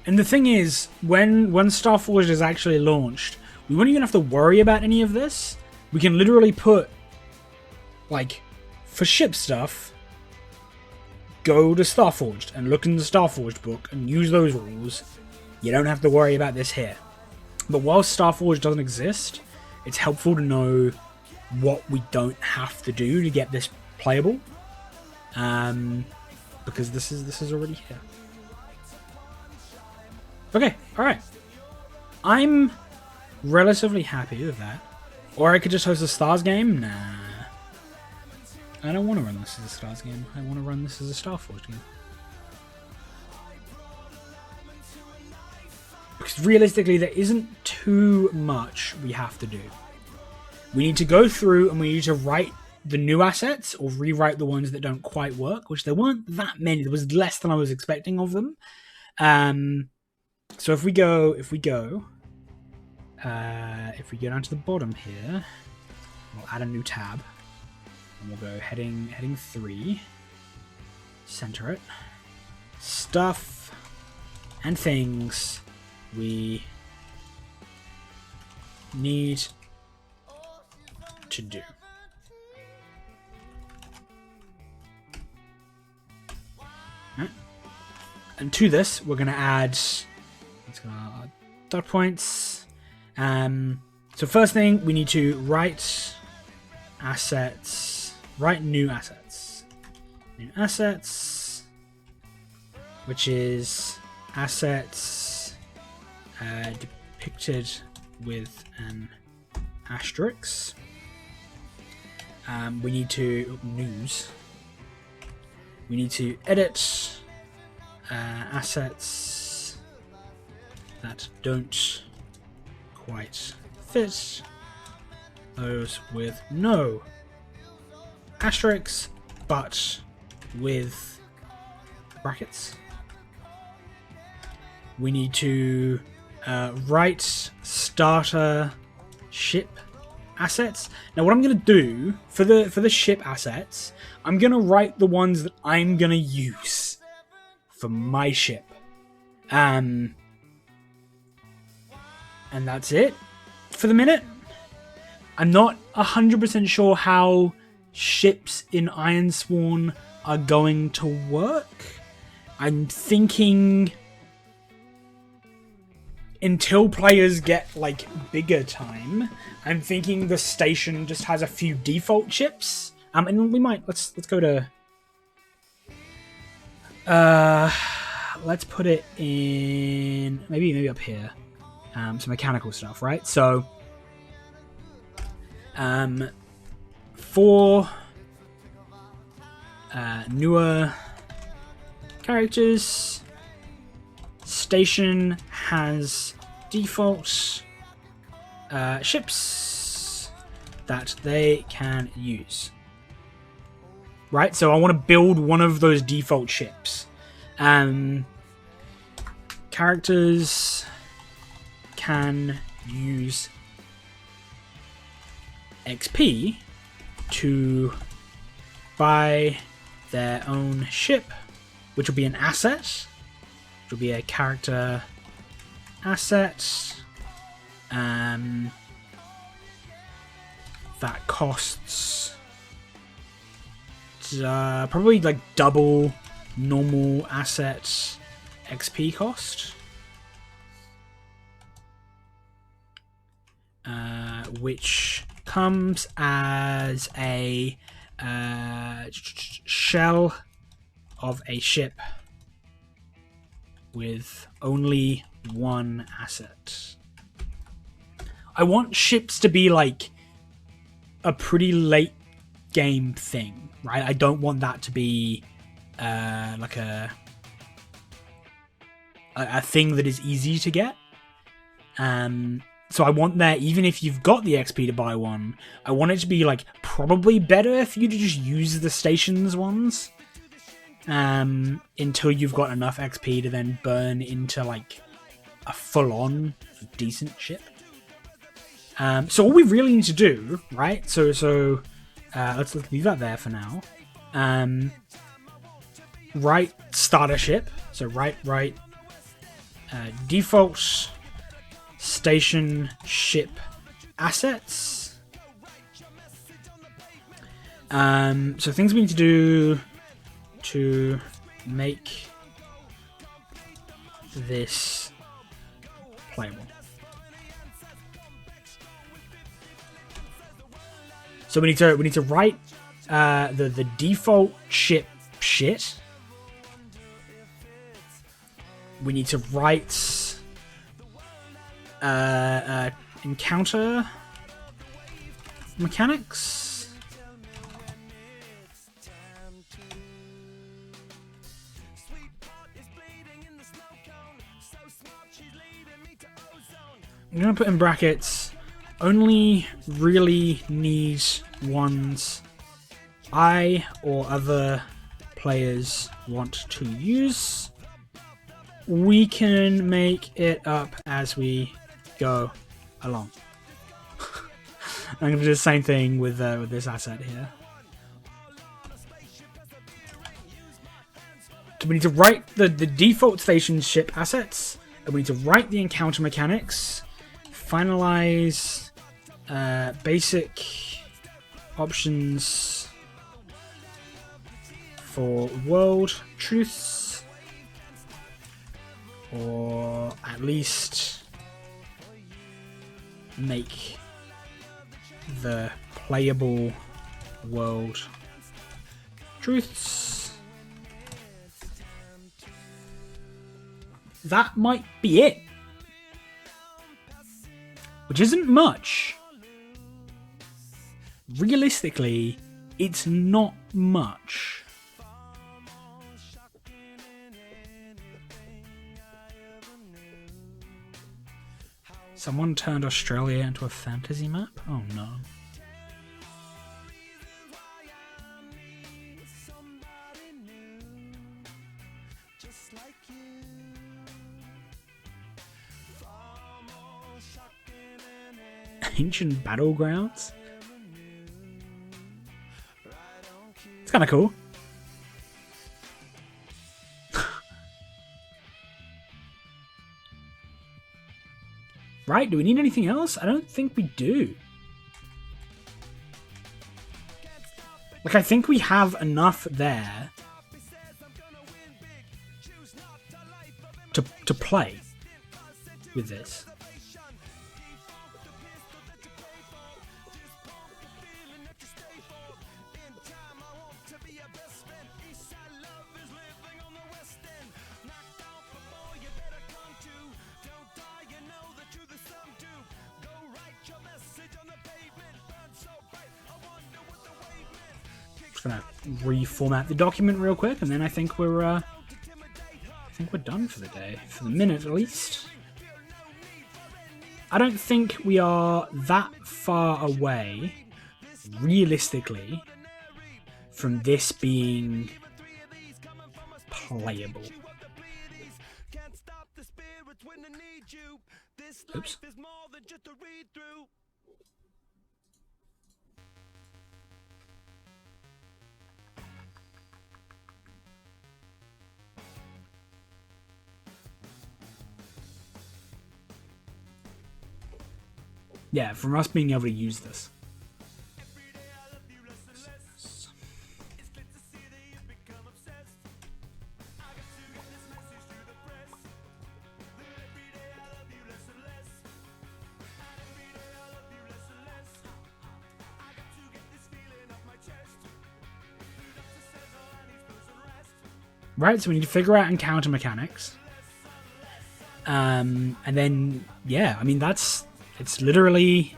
And the thing is, when Starforge is actually launched, we won't even have to worry about any of this. We can literally put, like, for ship stuff, go to Starforged and look in the Starforged book and use those rules. You don't have to worry about this here. But while Starforge doesn't exist, it's helpful to know what we don't have to do to get this playable. Because this is already here. Okay, alright. I'm relatively happy with that. Or I could just host a Stars game? Nah. I don't want to run this as a Stars game. I want to run this as a Starforge game. Because realistically, there isn't too much we have to do. We need to go through and we need to write the new assets or rewrite the ones that don't quite work, which there weren't that many. There was less than I was expecting of them. So if we go down to the bottom here, we'll add a new tab, and we'll go heading 3, center it, stuff and things we need to do. Right. And to this, we're going to add dot points. So first thing, we need to write assets, write new assets. New assets, which is assets depicted with an asterisk. We need to news. We need to edit assets that don't quite fit. Those with no asterisks, but with brackets. We need to write starter ship assets. Now what I'm going to do for the ship assets, I'm going to write the ones that I'm going to use for my ship. And that's it for the minute. I'm not 100% sure how ships in Ironsworn are going to work. I'm thinking until players get like bigger time, I'm thinking the station just has a few default ships. And we might let's go to let's put it in maybe up here. Some mechanical stuff, right? So for newer characters, station has default ships that they can use. Right, so I want to build one of those default ships. Characters can use XP to buy their own ship, which will be an asset, which will be a character asset that costs probably like double normal asset XP cost, which comes as a shell of a ship with only one asset. I want ships to be like a pretty late game thing, right? I don't want that to be like a thing that is easy to get. So I want that, even if you've got the XP to buy one, I want it to be like probably better for you to just use the stations ones until you've got enough XP to then burn into like a full-on decent ship. So all we really need to do, right? So let's leave that there for now. Write starter ship. So write default station ship assets. So things we need to do to make this playable. So we need to write the default ship shit. We need to write encounter mechanics. I'm gonna put in brackets, only really need ones I or other players want to use. We can make it up as we go along. I'm going to do the same thing with this asset here. So we need to write the default station ship assets, and we need to write the encounter mechanics, finalize basic options for world truths, or at least make the playable world truths. That might be it, which isn't much, realistically, it's not much. Someone turned Australia into a fantasy map? Oh no. Ancient battlegrounds? It's kind of cool. Right, do we need anything else? I don't think we do. Like, I think we have enough there to play with this. Gonna reformat the document real quick, and then I think we're done for the day, for the minute at least. I don't think we are that far away, realistically, from this being playable. Oops. Yeah, from us being able to use this. Right, so we need to figure out encounter mechanics. And then, yeah, I mean, it's literally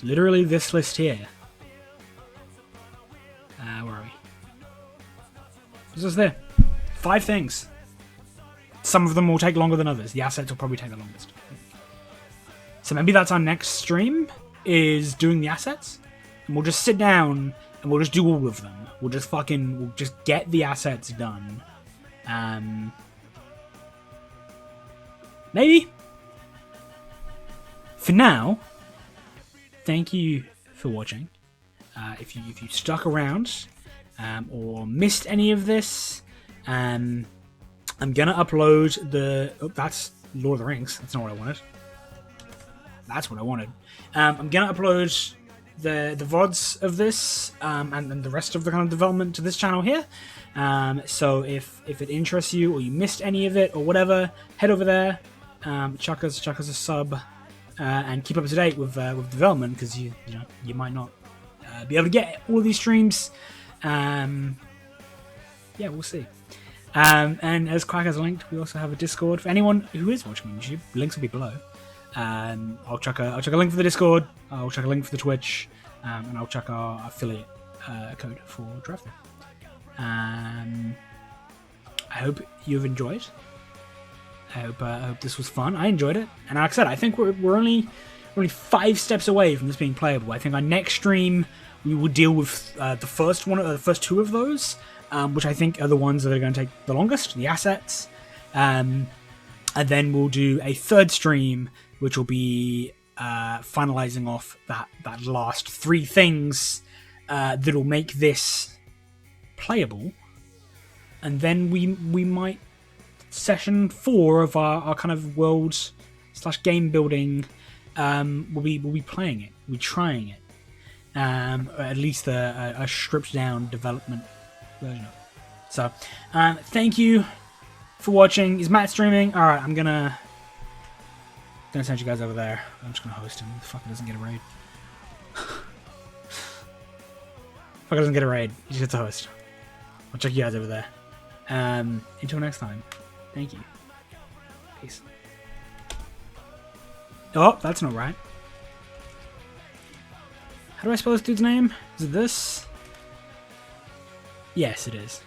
this list here. Where are we? What's this there? 5 things. Some of them will take longer than others. The assets will probably take the longest. So maybe that's our next stream, is doing the assets. And we'll just sit down and we'll just do all of them. We'll just get the assets done. Maybe. For now, thank you for watching. If you stuck around or missed any of this, I'm gonna upload the. Oh, that's Lord of the Rings. That's not what I wanted. That's what I wanted. I'm gonna upload the VODs of this and the rest of the kind of development to this channel here. So if it interests you or you missed any of it or whatever, head over there, chuck us a sub. And keep up to date with development, because you might not be able to get all of these streams. Yeah, we'll see. And as Quack has linked, we also have a Discord for anyone who is watching on YouTube. Links will be below. I'll chuck a link for the Discord. I'll chuck a link for the Twitch, and I'll chuck our affiliate code for drafting. I hope you've enjoyed. I hope this was fun. I enjoyed it, and like I said, I think we're only 5 steps away from this being playable. I think our next stream we will deal with the first 2 of those, which I think are the ones that are going to take the longest, the assets, and then we'll do a 3rd stream, which will be finalizing off that last 3 things that'll make this playable, and then we might. Session 4 of our kind of world / game building, we'll be playing it, we'll be trying it, or at least a stripped down development version of it. So thank you for watching. Is Matt streaming? All right, I'm gonna send you guys over there. I'm just gonna host him. The fucker doesn't get a raid. Fucker doesn't get a raid. He just gets a host. I'll check you guys over there. Until next time. Thank you. Peace. Oh, that's not right. How do I spell this dude's name? Is it this? Yes, it is.